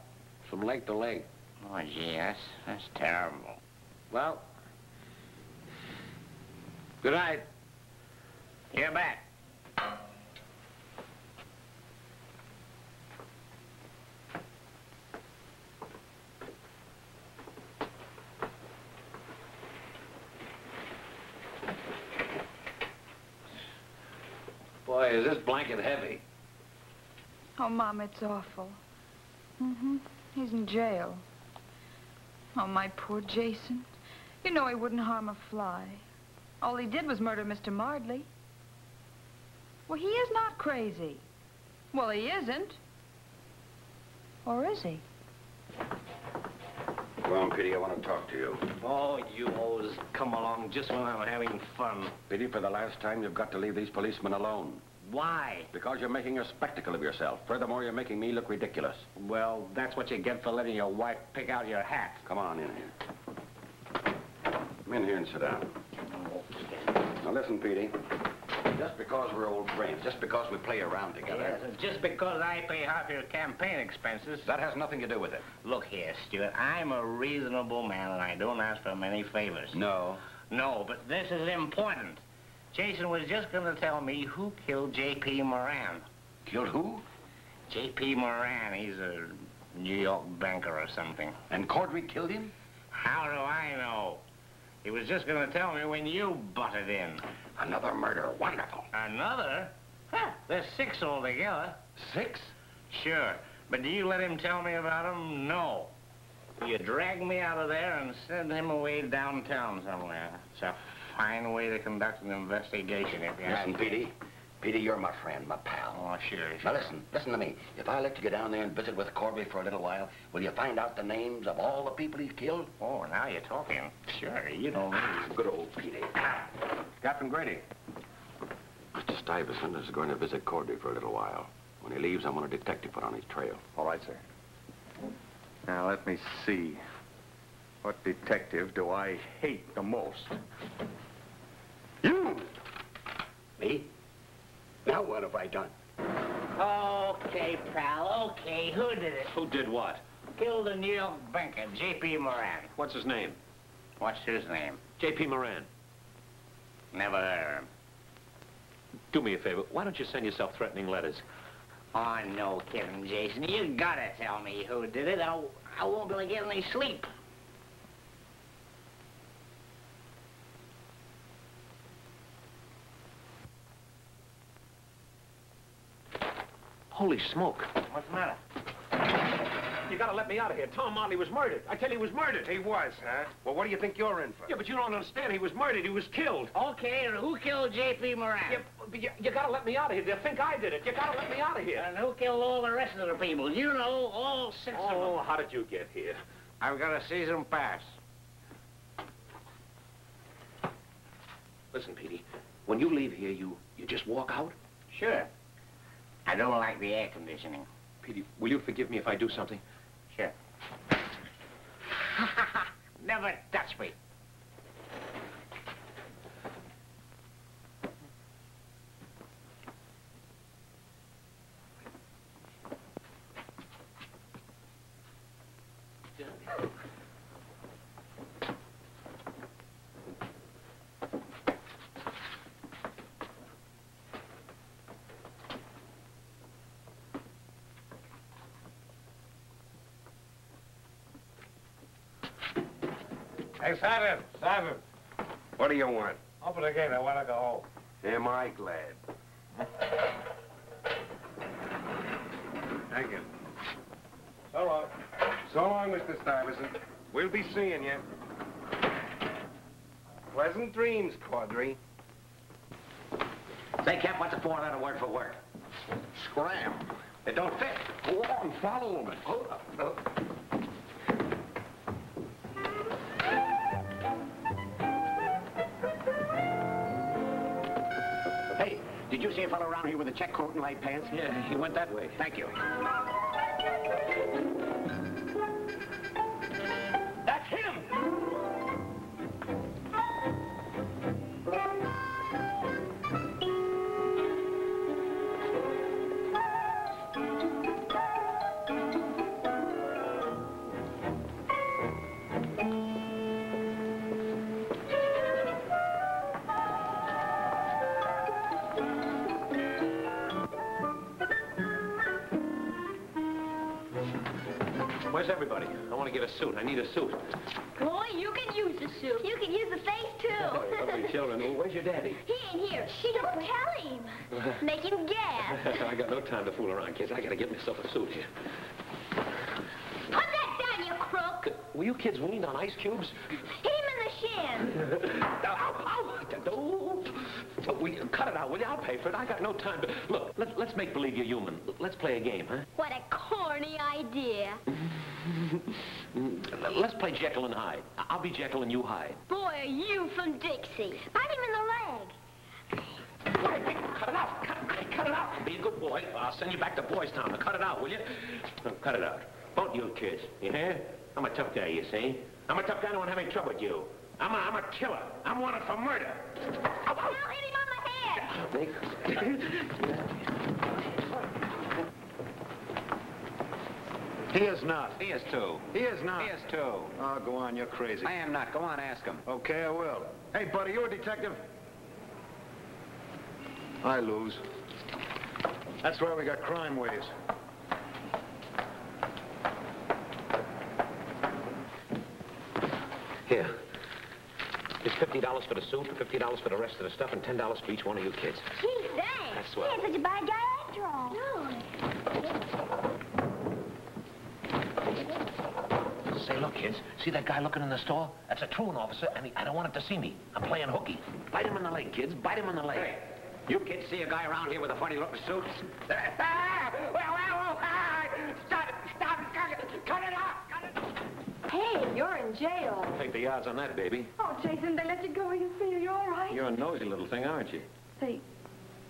S1: from leg to leg.
S15: Oh, gee, that's terrible.
S1: Well, good night.
S15: You're back.
S1: Boy, is this blanket heavy.
S2: Oh, Mom, it's awful. Mm-hmm.
S16: He's in jail. Oh, my poor Jason. You know he wouldn't harm a fly. All he did was murder Mr. Mardley. Well, he is not crazy. Well, he isn't. Or is he?
S17: Go on, Petey, I want to talk to you.
S15: Oh, you always come along just when I'm having fun.
S17: Petey, for the last time, you've got to leave these policemen alone.
S15: Why?
S17: Because you're making a spectacle of yourself. Furthermore, you're making me look ridiculous.
S15: Well, that's what you get for letting your wife pick out your hat.
S17: Come on in here. Come in here and sit down. Now listen, Petey. Just because we're old friends, just because we play around together...
S15: Yes, just because I pay half your campaign expenses...
S17: That has nothing to do with it.
S15: Look here, Stuart, I'm a reasonable man and I don't ask for many favors.
S17: No.
S15: No, but this is important. Jason was just going to tell me who killed J.P. Moran.
S17: Killed who?
S15: J.P. Moran. He's a New York banker or something.
S17: And Cordry killed him?
S15: How do I know? He was just going to tell me when you butted in.
S17: Another murder. Wonderful.
S15: Another? Huh, there's 6 altogether.
S17: 6?
S15: Sure. But do you let him tell me about them? No. You drag me out of there and send him away downtown somewhere. It's a fine way to conduct an investigation, if you ask me.
S17: Listen, Petey. Petey, you're my friend, my pal.
S15: Oh, sure.
S17: Now listen to me. If I let you go down there and visit with Corby for a little while, will you find out the names of all the people he's killed?
S15: Oh, now you're talking. Sure, you know me.
S17: Good old Petey. Captain Grady. Mr. Stuyvesant is going to visit Corby for a little while. When he leaves, I want a detective put on his trail.
S5: All right, sir. Now, let me see. What detective do I hate the most?
S17: You! Me? Now what have I done?
S15: Okay, pal, okay. Who did it?
S1: Who did what?
S15: Killed the New York banker, J.P. Moran.
S1: What's his name?
S15: What's his name?
S1: J.P. Moran.
S15: Never heard of him.
S1: Do me a favor. Why don't you send yourself threatening letters?
S15: Oh, no kidding, Jason. You gotta tell me who did it. I won't be able to get any sleep.
S1: Holy smoke.
S15: What's the matter?
S1: You gotta let me out of here. Tom Mardley was murdered. I tell you, he was murdered.
S14: He was, huh? Well, what do you think you're in for?
S1: Yeah, but you don't understand. He was murdered. He was killed.
S15: Okay, who killed J.P. Moran?
S1: Yeah, but you gotta let me out of here. They think I did it. You gotta let me out of here.
S15: And who killed all the rest of the people? You know, all 6 of them.
S1: Oh, how did you get here?
S15: I've got a season pass.
S1: Listen, Petey, when you leave here, you just walk out?
S15: Sure. I don't like the air conditioning.
S1: Petey, will you forgive me if I do something?
S15: Sure. Never touch me.
S14: Hey, Sergeant, Sergeant.
S17: What do you want?
S14: Open the gate. I want to go home.
S17: Am I glad?
S14: Thank you. So long. So long, Mr. Stuyvesant. We'll be seeing you. Pleasant dreams, Cordry.
S17: Say, Cap, what's the 4-letter word for work? Scram. It don't fit. Go on, follow me. Hold up. Hey, did you see a fellow around here with a check coat and light pants?
S1: Yeah, he went that way.
S17: Thank you.
S1: That's him! Where's everybody? I want to get a suit. I need a suit.
S7: Boy, you can use the suit. You can use the face, too.
S1: Lovely children. Well, where's your daddy?
S7: He ain't here. Don't tell him. Make him gas.
S1: I got no time to fool around, kids. I got to get myself a suit here.
S7: Put
S1: Were you kids weaned on ice cubes?
S7: Hit him in the shin.
S1: Ow! Cut it out, will you? I'll pay for it. I got no time to... Look, let's make believe you're human. Let's play a game, huh?
S7: What a corny idea.
S1: Let's play Jekyll and Hyde. I'll be Jekyll and you Hyde.
S7: Boy, are you from Dixie. Bite him in the leg.
S1: Cut it out. Cut it out. Be a good boy. I'll send you back to Boys Town. Now, cut it out, will you? Cut it out. Both you kids. You hear? I'm a tough guy, you see? I'm a tough guy. I don't want to have any trouble with you. I'm a killer. I'm wanted for murder.
S7: Now hit him on the head.
S17: He is not.
S4: He is too.
S17: He is not.
S4: He is too.
S17: Oh, go on, you're crazy.
S4: I am not. Go on, ask him.
S17: Okay, I will. Hey, buddy, you a detective? I lose. That's why we got crime waves.
S1: Here. It's $50 for the suit, $50 for the rest of the stuff, and $10 for each one of you kids.
S7: Gee, thanks.
S1: That's swell.
S7: He ain't such a bad guy after all. No.
S1: Say, look, kids. See that guy looking in the store? That's a truant officer, and I don't want him to see me. I'm playing hooky. Bite him in the leg, kids. Bite him in the leg.
S4: Hey, you kids see a guy around here with a funny-looking suit?
S15: Stop it! Cut it out!
S16: Hey, you're in jail.
S1: Take the odds on that, baby.
S16: Oh, Jason, they let you go. You feel you're all right?
S1: You're a nosy little thing, aren't you?
S16: They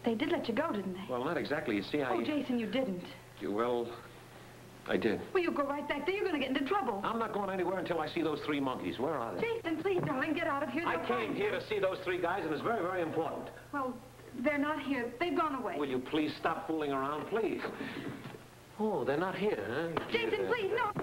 S16: did let you go, didn't they?
S1: Well, not exactly. You see,
S16: Oh, Jason, you didn't.
S1: Well, I did.
S16: Well, you go right back there. You're going to get into trouble.
S1: I'm not going anywhere until I see those three monkeys. Where are they?
S16: Jason, please, darling, get out of here.
S1: I came here to see those three guys, and it's very, very important.
S16: Well, they're not here. They've gone away.
S1: Will you please stop fooling around, please? Oh, they're not here, huh?
S16: Jason, please, no.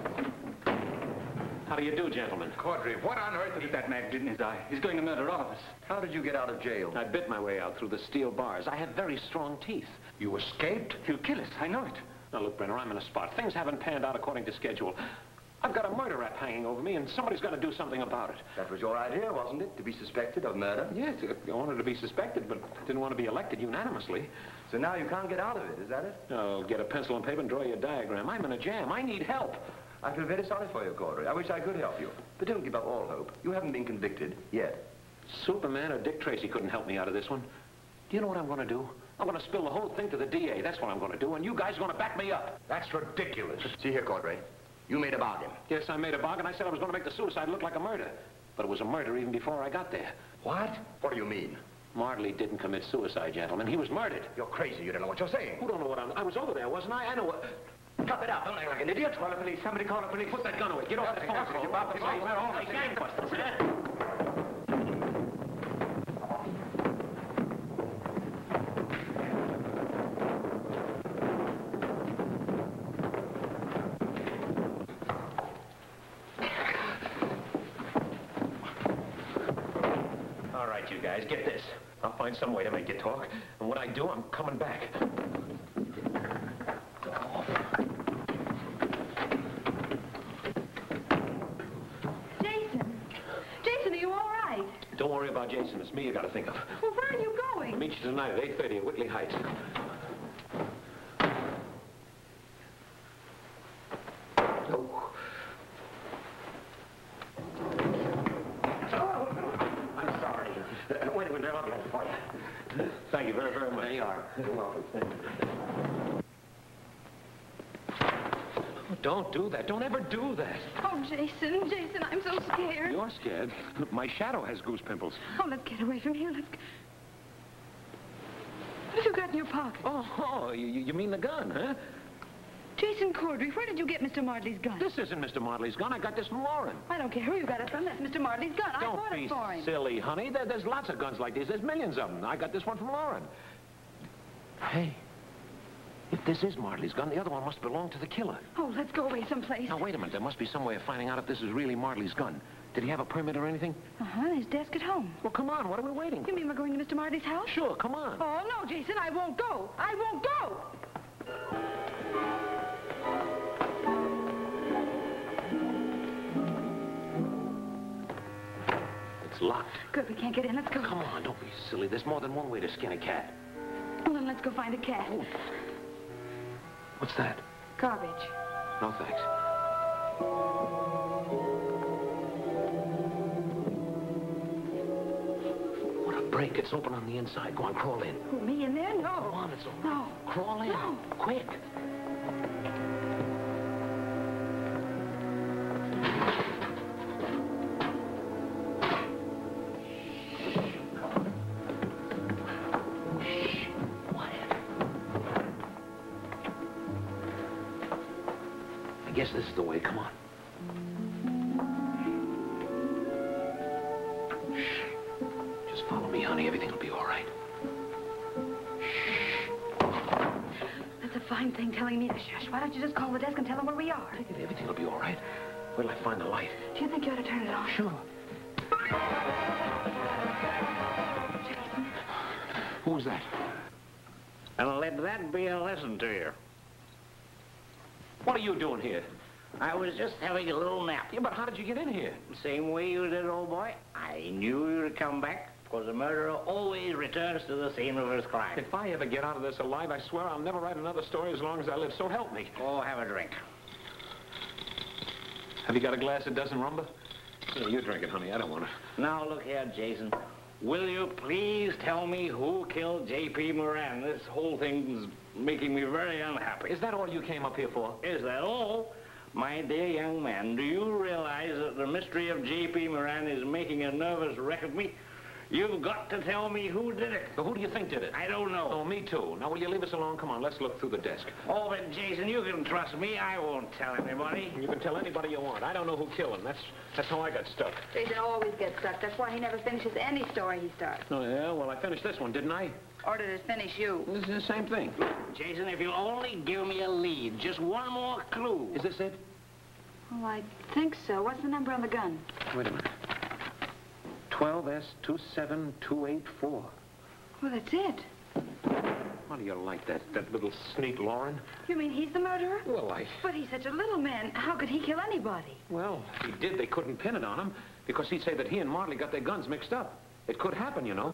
S1: How do you do, gentlemen?
S3: Caudry, what on earth did that man get in his eye? He's going to murder all of us.
S4: How did you get out of jail?
S1: I bit my way out through the steel bars. I have very strong teeth.
S3: You escaped? He'll kill us. I know it.
S1: Now, look, Brenner, I'm in a spot. Things haven't panned out according to schedule. I've got a murder rap hanging over me, and somebody's got to do something about it.
S4: That was your idea, wasn't it? To be suspected of murder?
S1: Yes, I wanted to be suspected, but didn't want to be elected unanimously.
S4: So now you can't get out of it, is that it?
S1: No, get a pencil and paper and draw you a diagram. I'm in a jam. I need help.
S4: I feel very sorry for you, Caudry. I wish I could help you. But don't give up all hope. You haven't been convicted yet.
S1: Superman or Dick Tracy couldn't help me out of this one. Do you know what I'm going to do? I'm going to spill the whole thing to the DA. That's what I'm going to do, and you guys are going to back me up.
S17: That's ridiculous.
S4: See here, Caudry. You made a bargain.
S1: Yes, I made a bargain. I said I was going to make the suicide look like a murder. But it was a murder even before I got there.
S4: What? What do you mean?
S1: Martley didn't commit suicide, gentlemen. He was murdered.
S4: You're crazy. You don't know what you're saying.
S1: Who don't know what I was over there, wasn't I? I know what...
S4: Cut it out. Don't act like an idiot.
S1: Call the police. Somebody call the police. Put that gun away. Get off that phone. You're about to say we're all gangbusters, huh? All right, you guys, get this. I'll find some way to make you talk. And when I do, I'm coming back.
S16: Jason, are you all right?
S1: Don't worry about Jason. It's me you got to think of.
S16: Well, where are you going?
S1: I'll meet you tonight at 8:30 at Whitley Heights. Thank you very, very much. There you are. You're welcome. Oh, don't do that. Don't ever do that.
S16: Oh, Jason, I'm so scared.
S1: You're scared? My shadow has goose pimples.
S16: Oh, let's get away from here. Let's... What have you got in your pocket?
S1: Oh, you mean the gun, huh?
S16: Jason Caudry, where did you get Mr. Martley's gun?
S1: This isn't Mr. Martley's gun. I got this from Lauren.
S16: I don't care who you got it from. That's Mr. Martley's gun. I bought it for him.
S1: Don't be silly, honey. There's lots of guns like these. There's millions of them. I got this one from Lauren. Hey, if this is Martley's gun, the other one must belong to the killer.
S16: Oh, let's go away someplace.
S1: Now, wait a minute. There must be some way of finding out if this is really Martley's gun. Did he have a permit or anything?
S16: Uh-huh, his desk at home.
S1: Well, come on. What are we waiting for?
S16: You mean we're going to Mr. Martley's house?
S1: Sure, come on.
S16: Oh, no, Jason, I won't go. I won't go.
S1: It's locked.
S16: Good, we can't get in. Let's go.
S1: Come on, don't be silly. There's more than one way to skin a cat.
S16: Well, then let's go find a cat.
S1: Oh. What's that?
S16: Garbage.
S1: No, thanks. drink. It's open on the inside. Go on, crawl in.
S2: Who, me in there? No.
S1: Come on, it's all right.
S2: No.
S1: Crawl in.
S2: No.
S1: Quick. I guess this is the way. Come on. Just follow me, honey. Everything will be all right.
S2: That's a fine thing telling me to shush. Why don't you just call the desk and tell them where we are?
S1: Take it. Everything will be all right. Wait till I find the light.
S2: Do you think you ought to turn it on?
S1: Sure. Who was that?
S15: And let that be a lesson to you.
S1: What are you doing here?
S15: I was just having a little nap.
S1: Yeah, but how did you get in here?
S15: Same way you did, old boy. I knew you'd come back, because a murderer always returns to the scene of his crime.
S1: If I ever get out of this alive, I swear I'll never write another story as long as I live. So help me.
S15: Oh, have a drink.
S1: Have you got a glass that doesn't rumble? Yeah, you drink it, honey. I don't want it.
S15: Now, look here, Jason. Will you please tell me who killed J.P. Moran? This whole thing's making me very unhappy.
S1: Is that all you came up here for?
S15: Is that all? My dear young man, do you realize that the mystery of J.P. Moran is making a nervous wreck of me? You've got to tell me who did it.
S1: But who do you think did it?
S15: I don't know.
S1: Oh, me too. Now, will you leave us alone? Come on, let's look through the desk.
S15: Oh, but Jason, you can trust me. I won't tell anybody.
S1: You can tell anybody you want. I don't know who killed him. That's how I got stuck.
S2: Jason always gets stuck. That's why he never finishes any story he starts.
S1: Oh, yeah? Well, I finished this one, didn't I?
S2: Or did it finish you?
S1: This is the same thing.
S15: Jason, if you'll only give me a lead, just one more clue.
S1: Is this it?
S2: Oh, I think so. What's the number on the gun?
S1: Wait a minute. 12S27284.
S2: Well, that's it.
S1: How do you like that little sneak, Lauren?
S2: You mean he's the murderer?
S1: Well,
S2: But he's such a little man. How could he kill anybody?
S1: Well, if he did, they couldn't pin it on him, because he'd say that he and Marley got their guns mixed up. It could happen, you know.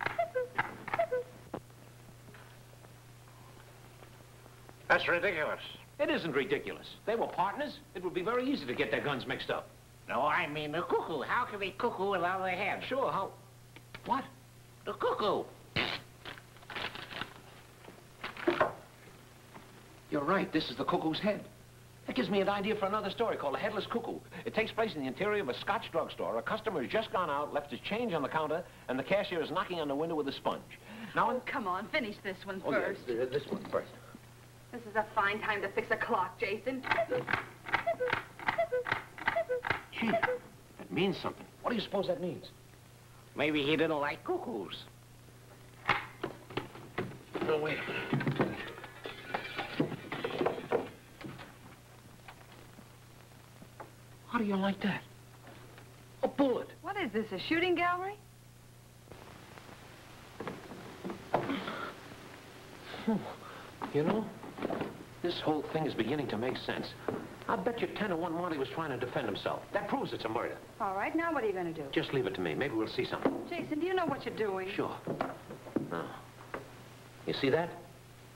S15: That's ridiculous.
S1: It isn't ridiculous. They were partners. It would be very easy to get their guns mixed up.
S15: No, I mean the cuckoo. How can they cuckoo without a head?
S1: Sure, how... What?
S15: The cuckoo.
S1: You're right. This is the cuckoo's head. That gives me an idea for another story called The Headless Cuckoo. It takes place in the interior of a Scotch drugstore. A customer has just gone out, left his change on the counter, and the cashier is knocking on the window with a sponge. Now,
S2: Oh, come on. Finish this one
S1: Oh,
S2: first.
S1: yeah, this one first.
S2: This is a fine time to fix a clock, Jason.
S1: Gee, that means something. What do you suppose that means?
S15: Maybe he didn't like cuckoos.
S1: No, wait a minute. How do you like that? A bullet.
S16: What is this, a shooting gallery?
S1: You know, this whole thing is beginning to make sense. I bet you 10 to 1 Marley was trying to defend himself. That proves it's a murder.
S2: All right, now what are you going to do?
S1: Just leave it to me. Maybe we'll see something.
S2: Jason, do you know what you're doing?
S1: Sure. Now, you see that?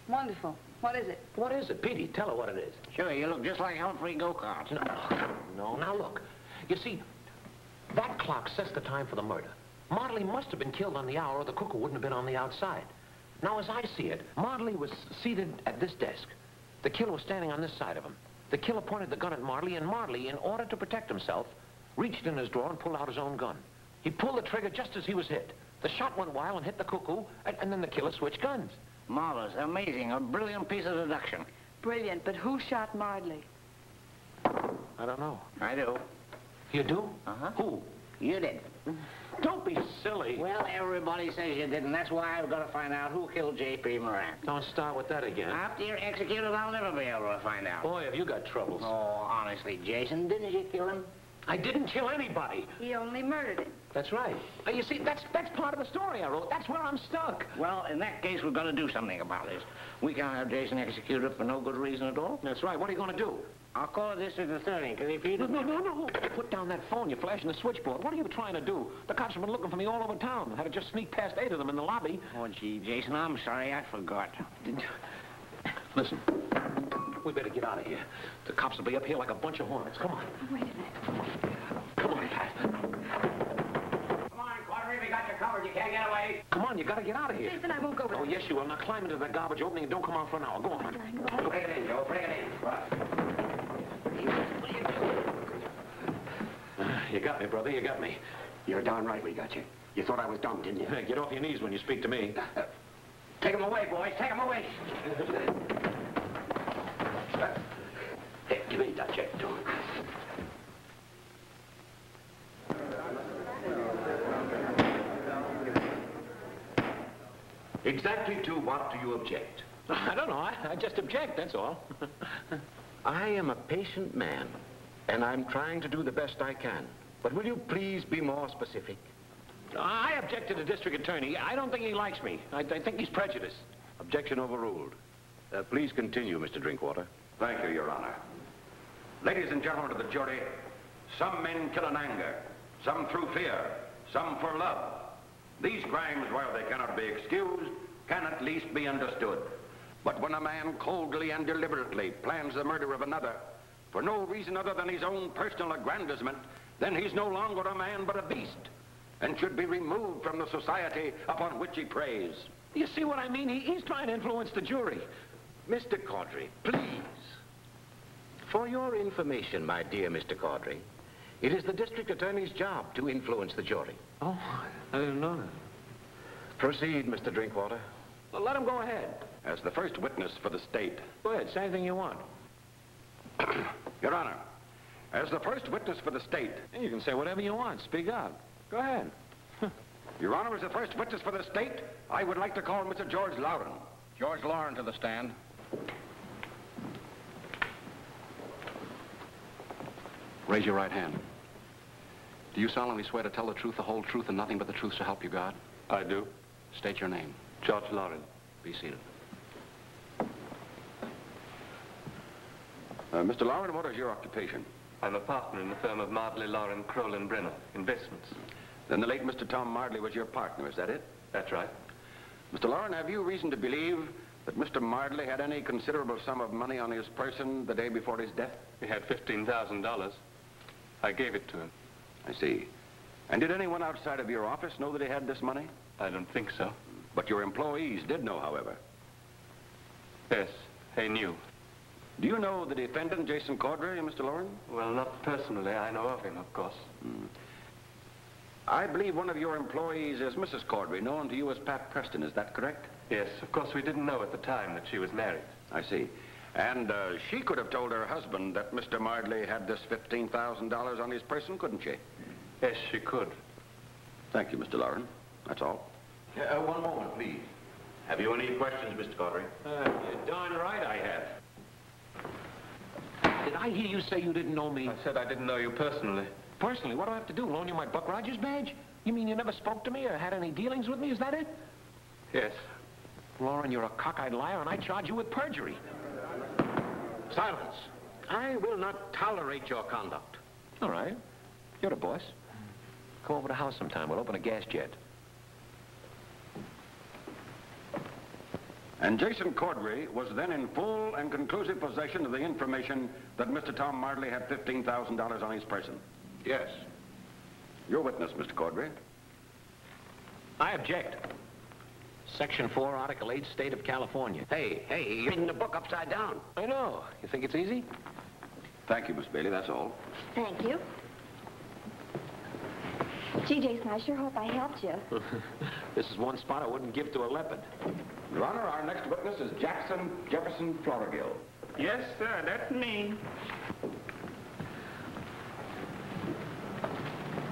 S2: Wonderful. What is it?
S1: What is it? Petey, tell her what it is.
S15: Sure, you look just like Humphrey Go-Kart.
S1: No, now look. You see, that clock sets the time for the murder. Marley must have been killed on the hour or the cuckoo wouldn't have been on the outside. Now, as I see it, Marley was seated at this desk. The killer was standing on this side of him. The killer pointed the gun at Marley, and Marley, in order to protect himself, reached in his drawer and pulled out his own gun. He pulled the trigger just as he was hit. The shot went wild and hit the cuckoo, and then the killer switched guns.
S15: Marvelous, amazing, a brilliant piece of deduction.
S2: Brilliant, but who shot Marley?
S1: I don't know.
S15: I do.
S1: You do?
S15: Uh-huh.
S1: Who?
S15: You did.
S1: Don't be silly.
S15: Well, everybody says you did, and that's why I've got to find out who killed J.P. Moran.
S1: Don't start with that again.
S15: After you're executed, I'll never be able to find out.
S1: Boy, have you got troubles.
S15: Oh, honestly, Jason, didn't you kill him?
S1: I didn't kill anybody.
S2: He only murdered him.
S1: That's right. You see, that's part of the story I wrote. That's where I'm stuck.
S15: Well, in that case, we've got to do something about this. We can't have Jason executed for no good reason at all.
S1: That's right. What are you going to do?
S15: I'll call the district attorney, because if you...
S1: No. Put down that phone. You're flashing the switchboard. What are you trying to do? The cops have been looking for me all over town. I had to just sneak past 8 of them in the lobby.
S15: Oh, gee, Jason, I'm sorry. I forgot.
S1: Listen, we better get out of here. The cops will be up here like a bunch of hornets. Come on.
S2: Wait a minute.
S1: Come on, Pat.
S15: Come on, Quadri, we got your
S13: covered. You can't get away.
S1: Come on, you gotta get out of here.
S2: Jason, I won't go with
S1: Oh,
S2: you.
S1: yes, you will. Now climb into that garbage opening and don't come out for an hour. Go on.
S17: Bring it in, Joe. Bring it in. Right.
S1: You got me, brother. You got me.
S17: You're darn right we got you. You thought I was dumb, didn't you?
S1: Hey, get off your knees when you speak to me.
S17: Take him away, boys. Take him away. Hey, give me that check, Tom.
S4: Exactly to what do you object?
S1: I don't know. I just object, that's all.
S4: I am a patient man, and I'm trying to do the best I can. But will you please be more specific?
S1: I object to the district attorney. I don't think he likes me. I think he's prejudiced.
S4: Objection overruled. Please continue, Mr. Drinkwater.
S17: Thank you, Your Honor. Ladies and gentlemen of the jury, some men kill in anger, some through fear, some for love. These crimes, while they cannot be excused, can at least be understood. But when a man coldly and deliberately plans the murder of another for no reason other than his own personal aggrandizement, then he's no longer a man but a beast and should be removed from the society upon which he preys.
S1: You see what I mean? He's trying to influence the jury.
S4: Mr. Caudry, please. For your information, my dear Mr. Caudry, it is the district attorney's job to influence the jury.
S1: Oh, I didn't know that.
S4: Proceed, Mr. Drinkwater.
S1: Well, let him go ahead.
S17: As the first witness for the state.
S1: Go ahead, say anything you want.
S17: Your Honor, as the first witness for the state.
S1: And you can say whatever you want. Speak up. Go ahead.
S17: Your Honor, as the first witness for the state, I would like to call Mr. George Lauren. George Lauren to the stand. Raise your right hand. Do you solemnly swear to tell the truth, the whole truth, and nothing but the truth to help you God?
S9: I do.
S17: State your name.
S9: George Lauren.
S17: Be seated. Mr. Lauren, what is your occupation?
S9: I'm a partner in the firm of Mardley, Lauren, Kroll and Brenner, Investments.
S17: Then the late Mr. Tom Mardley was your partner, is that it?
S9: That's right.
S17: Mr. Lauren, have you reason to believe that Mr. Mardley had any considerable sum of money on his person the day before his death?
S9: He had $15,000. I gave it to him.
S17: I see. And did anyone outside of your office know that he had this money?
S9: I don't think so.
S17: But your employees did know, however.
S9: Yes, they knew.
S17: Do you know the defendant, Jason Caudry, Mr. Lauren?
S9: Well, not personally. I know of him, of course.
S17: I believe one of your employees is Mrs. Caudry, known to you as Pat Preston. Is that correct?
S9: Yes, of course, we didn't know at the time that she was married.
S17: I see. And she could have told her husband that Mr. Mardley had this $15,000 on his person, couldn't she?
S9: Yes, she could.
S17: Thank you, Mr. Lauren. That's all.
S4: One moment, please. Have you any questions, Mr. Caudry?
S1: You're darn right I have. Did I hear you say you didn't know me?
S9: I said I didn't know you personally.
S1: Personally? What do I have to do? Loan you my Buck Rogers badge? You mean you never spoke to me or had any dealings with me? Is that it?
S9: Yes.
S1: Lauren, you're a cockeyed liar, and I charge you with perjury.
S4: Silence. I will not tolerate your conduct.
S1: All right. You're the boss. Come over to the house sometime. We'll open a gas jet.
S17: And Jason Caudry was then in full and conclusive possession of the information that Mr. Tom Mardley had $15,000 on his person.
S4: Yes.
S17: Your witness, Mr. Caudry.
S1: I object. Section 4, Article 8, State of California.
S4: Hey, you're reading the book upside down.
S1: I know. You think it's easy?
S17: Thank you, Miss Bailey. That's all.
S7: Thank you. Gee, Jason, I sure hope I helped you.
S1: This is one spot I wouldn't give to a leopard.
S17: Your Honor, our next witness is Jackson Jefferson Florigill.
S10: Yes, sir, that's me.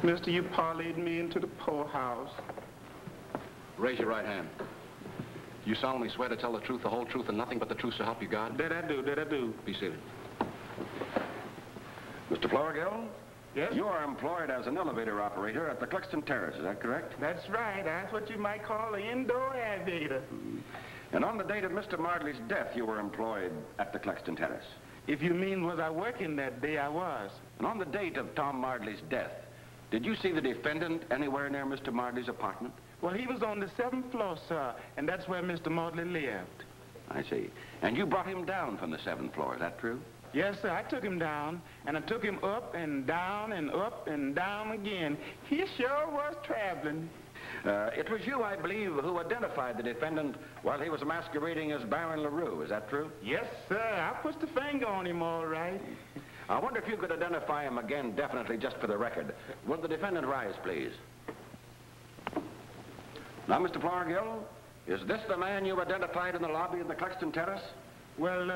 S10: Mister, you parlayed me into the poorhouse.
S17: Raise your right hand. You solemnly swear to tell the truth, the whole truth, and nothing but the truth so help you God?
S10: That I do.
S17: Be seated. Mr. Florigill?
S10: Yes?
S17: You are employed as an elevator operator at the Cluxton Terrace, is that correct?
S10: That's right. That's what you might call an indoor elevator.
S17: And on the date of Mr. Mardley's death, you were employed at the Cluxton Terrace?
S10: If you mean was I working that day, I was.
S17: And on the date of Tom Mardley's death, did you see the defendant anywhere near Mr. Mardley's apartment?
S10: Well, he was on the 7th floor, sir, and that's where Mr. Mardley lived.
S17: I see. And you brought him down from the 7th floor, is that true?
S10: Yes, sir, I took him down, and I took him up and down and up and down again. He sure was traveling.
S17: It was you, I believe, who identified the defendant while he was masquerading as Baron LaRue. Is that true?
S10: Yes, sir. I put the finger on him all right.
S17: I wonder if you could identify him again definitely just for the record. Will the defendant rise, please? Now, Mr. Flargill, is this the man you identified in the lobby of the Cluxton Terrace?
S10: Well,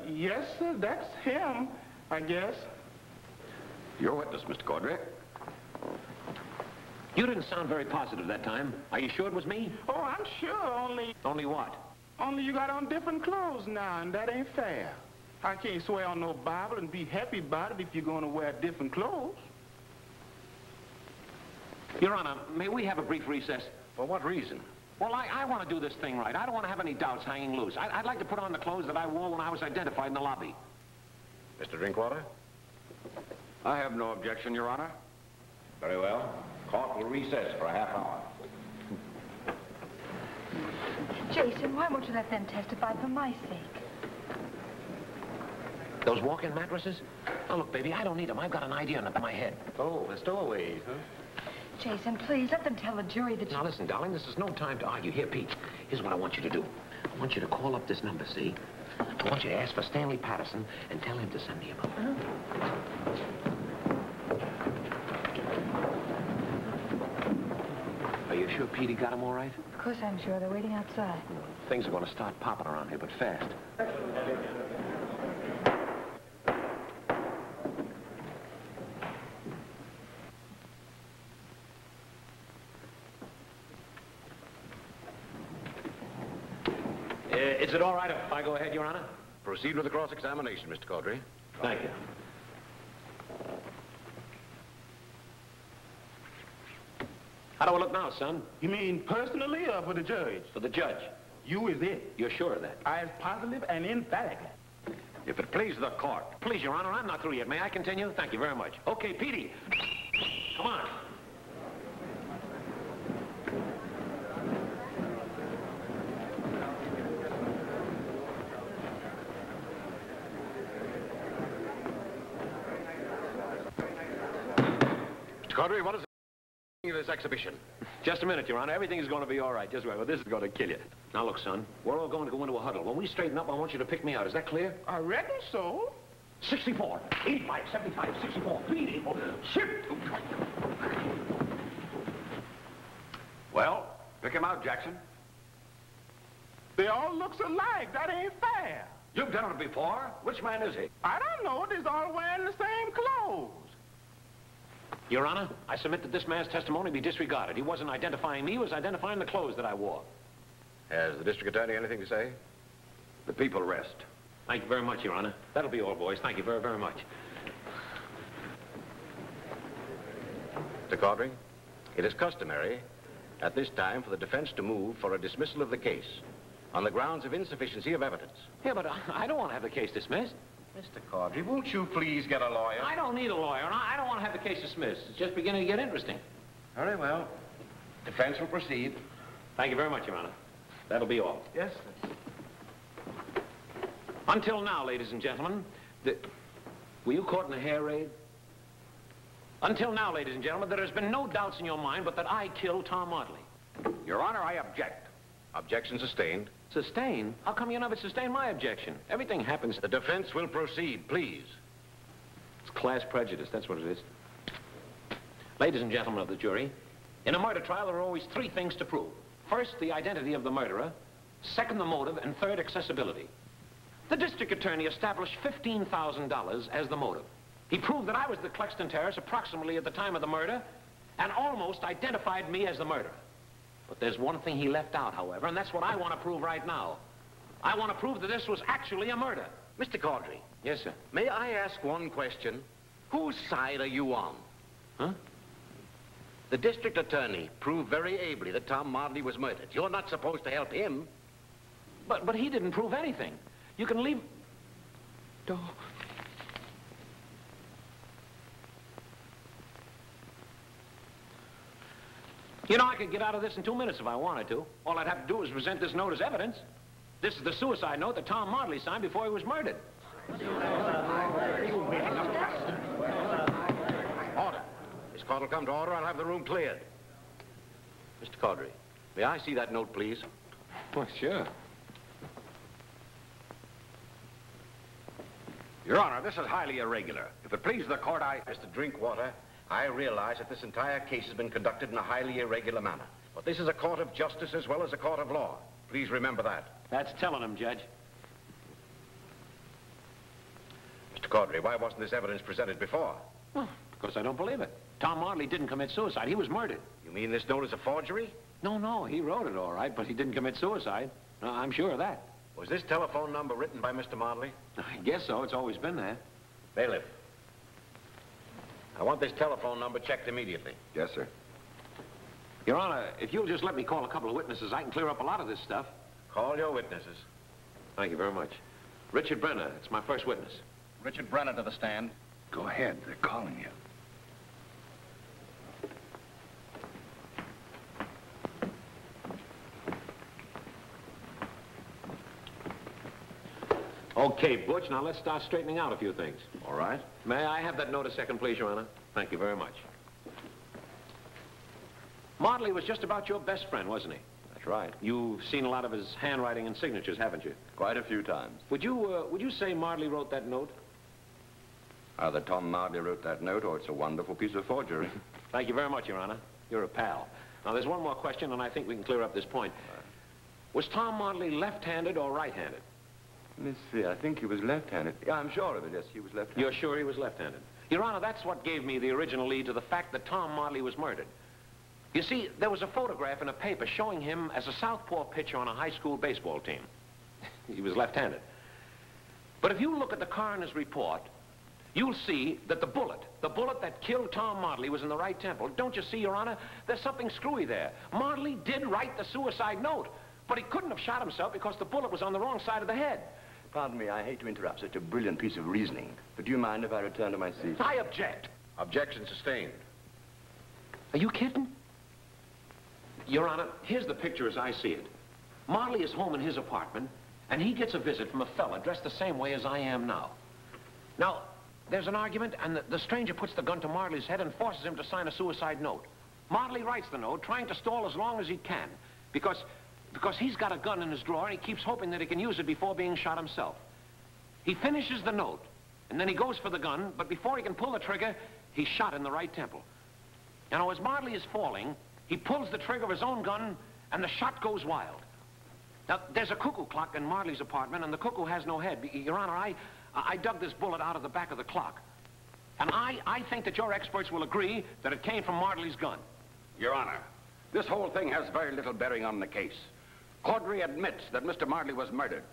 S10: yes, sir. That's him, I guess.
S17: Your witness, Mr. Caudry.
S1: You didn't sound very positive that time. Are you sure it was me?
S10: Oh, I'm sure, only...
S1: Only what?
S10: Only you got on different clothes now, and that ain't fair. I can't swear on no Bible and be happy about it if you're going to wear different clothes.
S1: Your Honor, may we have a brief recess?
S17: For what reason?
S1: Well, I want to do this thing right. I don't want to have any doubts hanging loose. I'd like to put on the clothes that I wore when I was identified in the lobby.
S17: Mr. Drinkwater? I have no objection, Your Honor. Very well. Court will recess for a half hour.
S16: Jason, why won't you let them testify for my sake?
S1: Those walk-in mattresses? Oh, look, baby, I don't need them. I've got an idea in the back of my head.
S17: Oh, the stowaways, huh?
S16: Jason, please, let them tell the jury that you...
S1: Now, listen, darling, this is no time to argue. Here, Pete, here's what I want you to do. I want you to call up this number, see? I want you to ask for Stanley Patterson and tell him to send me a bill. Are you sure Petey got him all right?
S16: Of course I'm sure. They're waiting outside.
S1: Things are going to start popping around here, but fast. Is it all right if I go ahead, Your Honor?
S17: Proceed with the cross-examination, Mr. Caudry.
S1: Thank you. How do I look now, son?
S10: You mean personally or for the judge?
S1: For the judge.
S10: You is it.
S1: You're sure of that?
S10: I is positive and emphatic.
S17: If it pleases the court.
S1: Please, Your Honor, I'm not through yet. May I continue? Thank you very much. Okay, Petey. Come on.
S17: Mr. Caudry, what is the of this exhibition?
S1: Just a minute, Your Honor. Everything is going to be all right. Just wait. Well, this is going to kill you. Now, look, son. We're all going to go into a huddle. When we straighten up, I want you to pick me out. Is that clear?
S10: I reckon so.
S1: 64, 85, 75, 64, 84, 6.
S17: Well, pick him out, Jackson.
S10: They all looks alike. That ain't fair.
S17: You've done it before. Which man is he?
S10: I don't know. They're all wearing the same clothes.
S1: Your Honor, I submit that this man's testimony be disregarded. He wasn't identifying me. He was identifying the clothes that I wore.
S17: Has the district attorney anything to say? The people rest.
S1: Thank you very much, Your Honor. That'll be all, boys. Thank you very, very much.
S17: Mr. Caudry, it is customary at this time for the defense to move for a dismissal of the case on the grounds of insufficiency of evidence.
S1: Yeah, but I don't want to have the case dismissed.
S11: Mr. Caudry, won't you please get a lawyer?
S1: I don't need a lawyer, and I don't want to have the case dismissed. It's just beginning to get interesting.
S11: Very well. Defense will proceed.
S1: Thank you very much, Your Honor. That'll be all.
S11: Yes, sir.
S1: Until now, ladies and gentlemen, were you caught in a hair raid? Until now, ladies and gentlemen, there has been no doubts in your mind but that I killed Tom Audley.
S17: Your Honor, I object. Objection sustained.
S1: Sustained? How come you never sustained my objection? Everything happens...
S17: The defense will proceed, please.
S1: It's class prejudice, that's what it is. Ladies and gentlemen of the jury, in a murder trial, there are always three things to prove. First, the identity of the murderer. Second, the motive. And third, accessibility. The district attorney established $15,000 as the motive. He proved that I was at the Cluxton Terrace approximately at the time of the murder and almost identified me as the murderer. But there's one thing he left out, however, and that's what I want to prove right now. I want to prove that this was actually a murder.
S11: Mr. Caudry.
S1: Yes, sir.
S11: May I ask one question? Whose side are you on?
S1: Huh?
S11: The district attorney proved very ably that Tom Audley was murdered. You're not supposed to help him.
S1: But he didn't prove anything. You can leave... Oh. You know, I could get out of this in 2 minutes if I wanted to. All I'd have to do is present this note as evidence. This is the suicide note that Tom Audley signed before he was murdered.
S11: Order. This court will come to order. I'll have the room cleared.
S17: Mr. Caudry, may I see that note, please?
S1: Well, sure.
S17: Your Honor, this is highly irregular. If it pleases the court, Mr. Drinkwater, I realize that this entire case has been conducted in a highly irregular manner. But this is a court of justice as well as a court of law. Please remember that.
S1: That's telling him, Judge.
S17: Mr. Caudry, why wasn't this evidence presented before?
S1: Well, because I don't believe it. Tom Martley didn't commit suicide. He was murdered.
S17: You mean this note is a forgery?
S1: No, he wrote it all right, but he didn't commit suicide. I'm sure of that.
S17: Was this telephone number written by Mr. Martley?
S1: I guess so. It's always been there.
S17: Bailiff, I want this telephone number checked immediately.
S4: Yes, sir.
S1: Your Honor, if you'll just let me call a couple of witnesses, I can clear up a lot of this stuff.
S17: Call your witnesses.
S1: Thank you very much. Richard Brenner, it's my first witness.
S17: Richard Brenner to the stand.
S5: Go ahead. They're calling you.
S1: Okay, Butch, now let's start straightening out a few things.
S17: All right.
S1: May I have that note a second, please, Your Honor? Thank you very much. Martley was just about your best friend, wasn't he?
S4: That's right.
S1: You've seen a lot of his handwriting and signatures, haven't you?
S4: Quite a few times.
S1: Would you say Martley wrote that note?
S4: Either Tom Martley wrote that note or it's a wonderful piece of forgery.
S1: Thank you very much, Your Honor. You're a pal. Now, there's one more question, and I think we can clear up this point. Was Tom Martley left-handed or right-handed?
S4: Let me see. I think he was left-handed. Yeah, I'm sure of it. Yes, he was left-handed.
S1: You're sure he was left-handed? Your Honor, that's what gave me the original lead to the fact that Tom Martley was murdered. You see, there was a photograph in a paper showing him as a southpaw pitcher on a high school baseball team. He was left-handed. But if you look at the coroner's report, you'll see that the bullet that killed Tom Martley was in the right temple. Don't you see, Your Honor? There's something screwy there. Martley did write the suicide note, but he couldn't have shot himself because the bullet was on the wrong side of the head.
S4: Pardon me, I hate to interrupt such a brilliant piece of reasoning, but do you mind if I return to my seat?
S1: I object.
S17: Objection sustained.
S1: Are you kidding? Your Honor, here's the picture as I see it. Martley is home in his apartment, and he gets a visit from a fella dressed the same way as I am now. Now, there's an argument, and the stranger puts the gun to Martley's head and forces him to sign a suicide note. Martley writes the note, trying to stall as long as he can, because he's got a gun in his drawer, and he keeps hoping that he can use it before being shot himself. He finishes the note, and then he goes for the gun, but before he can pull the trigger, he's shot in the right temple. Now, as Martley is falling, he pulls the trigger of his own gun, and the shot goes wild. Now, there's a cuckoo clock in Martley's apartment, and the cuckoo has no head. Your Honor, I dug this bullet out of the back of the clock. And I think that your experts will agree that it came from Martley's gun.
S17: Your Honor, this whole thing has very little bearing on the case. Caudry admits that Mr. Martley was murdered,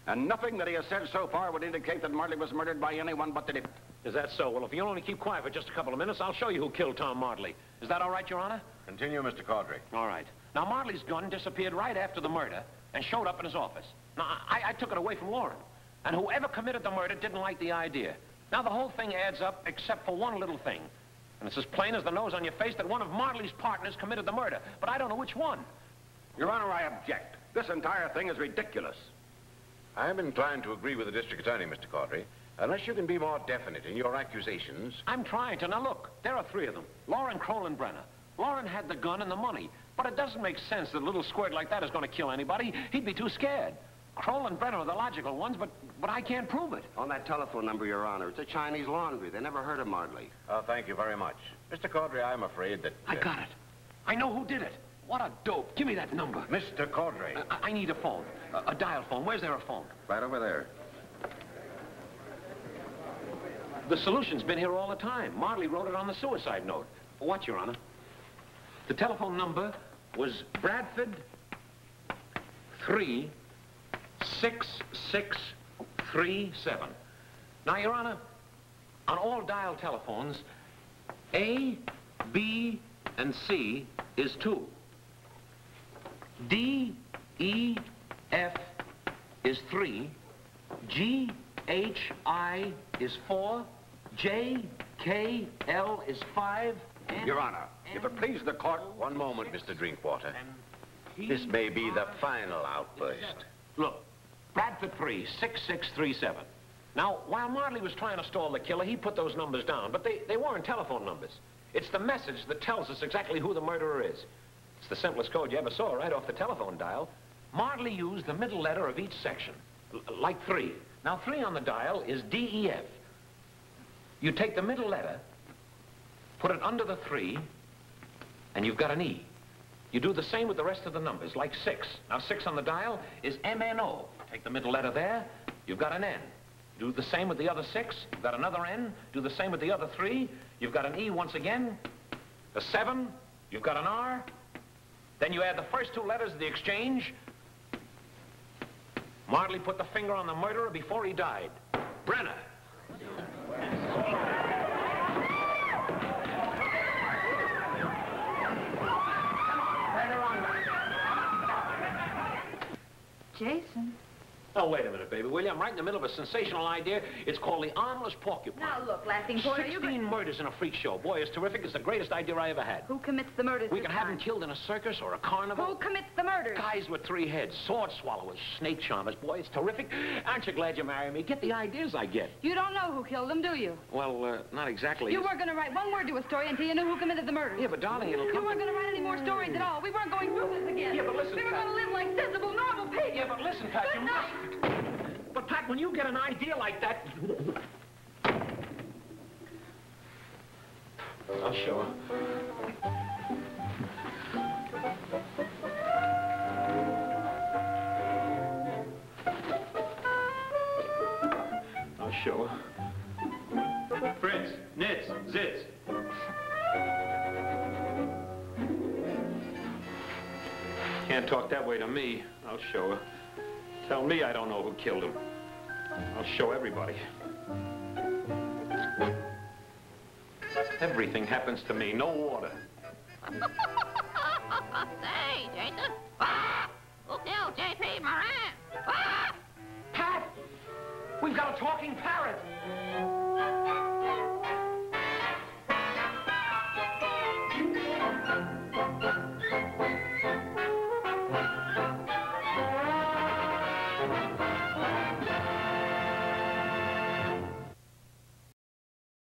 S17: and nothing that he has said so far would indicate that Martley was murdered by anyone but the defendant.
S1: Is that so? Well, if you'll only keep quiet for just a couple of minutes, I'll show you who killed Tom Martley. Is that all right, Your Honor?
S17: Continue, Mr. Caudry.
S1: All right. Now, Martley's gun disappeared right after the murder and showed up in his office. Now, I took it away from Lauren, and whoever committed the murder didn't like the idea. Now, the whole thing adds up except for one little thing. And it's as plain as the nose on your face that one of Martley's partners committed the murder, but I don't know which one.
S17: Your Honor, I object. This entire thing is ridiculous. I am inclined to agree with the district attorney, Mr. Caudry, unless you can be more definite in your accusations.
S1: I'm trying to. Now, look, there are three of them. Lauren, Crowell, Brenner. Lauren had the gun and the money, but it doesn't make sense that a little squirt like that is going to kill anybody. He'd be too scared. Crowell and Brenner are the logical ones, but I can't prove it.
S11: On that telephone number, Your Honor, it's a Chinese laundry. They never heard of Martley.
S17: Thank you very much. Mr. Caudry, I'm afraid that...
S1: I got it. I know who did it. What a dope. Give me that number.
S17: Mr. Caudry.
S1: I need a phone. A dial phone. Where's there a phone?
S17: Right over there.
S1: The solution's been here all the time. Martley wrote it on the suicide note. What, Your Honor? The telephone number was Bradford 36637. Now, Your Honor, on all dial telephones, A, B, and C is 2. D, E, F is 3. G, H, I is 4. J, K, L is 5.
S17: Your Honor, if it pleases the court... One moment, Mr. Drinkwater. This may be the final outburst.
S1: Look, Bradford 36637. Now, while Martley was trying to stall the killer, he put those numbers down, but they weren't telephone numbers. It's the message that tells us exactly who the murderer is. It's the simplest code you ever saw right off the telephone dial. Martley used the middle letter of each section, like 3. Now, 3 on the dial is D-E-F. You take the middle letter, put it under the 3, and you've got an E. You do the same with the rest of the numbers, like 6. Now, 6 on the dial is M-N-O. Take the middle letter there, you've got an N. Do the same with the other 6, you've got another N. Do the same with the other 3, you've got an E once again. The 7, you've got an R. Then you add the first 2 letters of the exchange. Martley put the finger on the murderer before he died. Brenner.
S16: Jason.
S1: Oh, wait a minute, baby, will you? I'm right in the middle of a sensational idea. It's called the Armless Porcupine.
S2: Now, look, Laughing Porter,
S1: 16 murders in a freak show. Boy, it's terrific. It's the greatest idea I ever had.
S2: Who commits the murders
S1: We can have them killed in a circus or a carnival.
S2: Who commits the murders?
S1: Guys with 3 heads, sword swallowers, snake charmers. Boy, it's terrific. Aren't you glad you married me? Get the ideas I get.
S2: You don't know who killed them, do you?
S1: Well, not exactly.
S2: You weren't going to write one word to a story until you knew who committed the murders.
S1: Yeah, but darling, it'll come.
S2: You weren't going to write any more stories at all. We weren't going through this again.
S1: Yeah, but listen,
S2: we were
S1: Pat.
S2: going to live like sensible, normal people.
S1: Yeah, but listen, Pat,
S2: Good night.
S1: But, Pat, when you get an idea like that... I'll show her. I'll show her.
S13: Fritz, Nitz, Zitz.
S1: Can't talk that way to me. I'll show her. Tell me I don't know who killed him. I'll show everybody. Everything happens to me. No water.
S18: Say, Jason. Who killed J.P. Moran?
S1: Pat! We've got a talking parrot!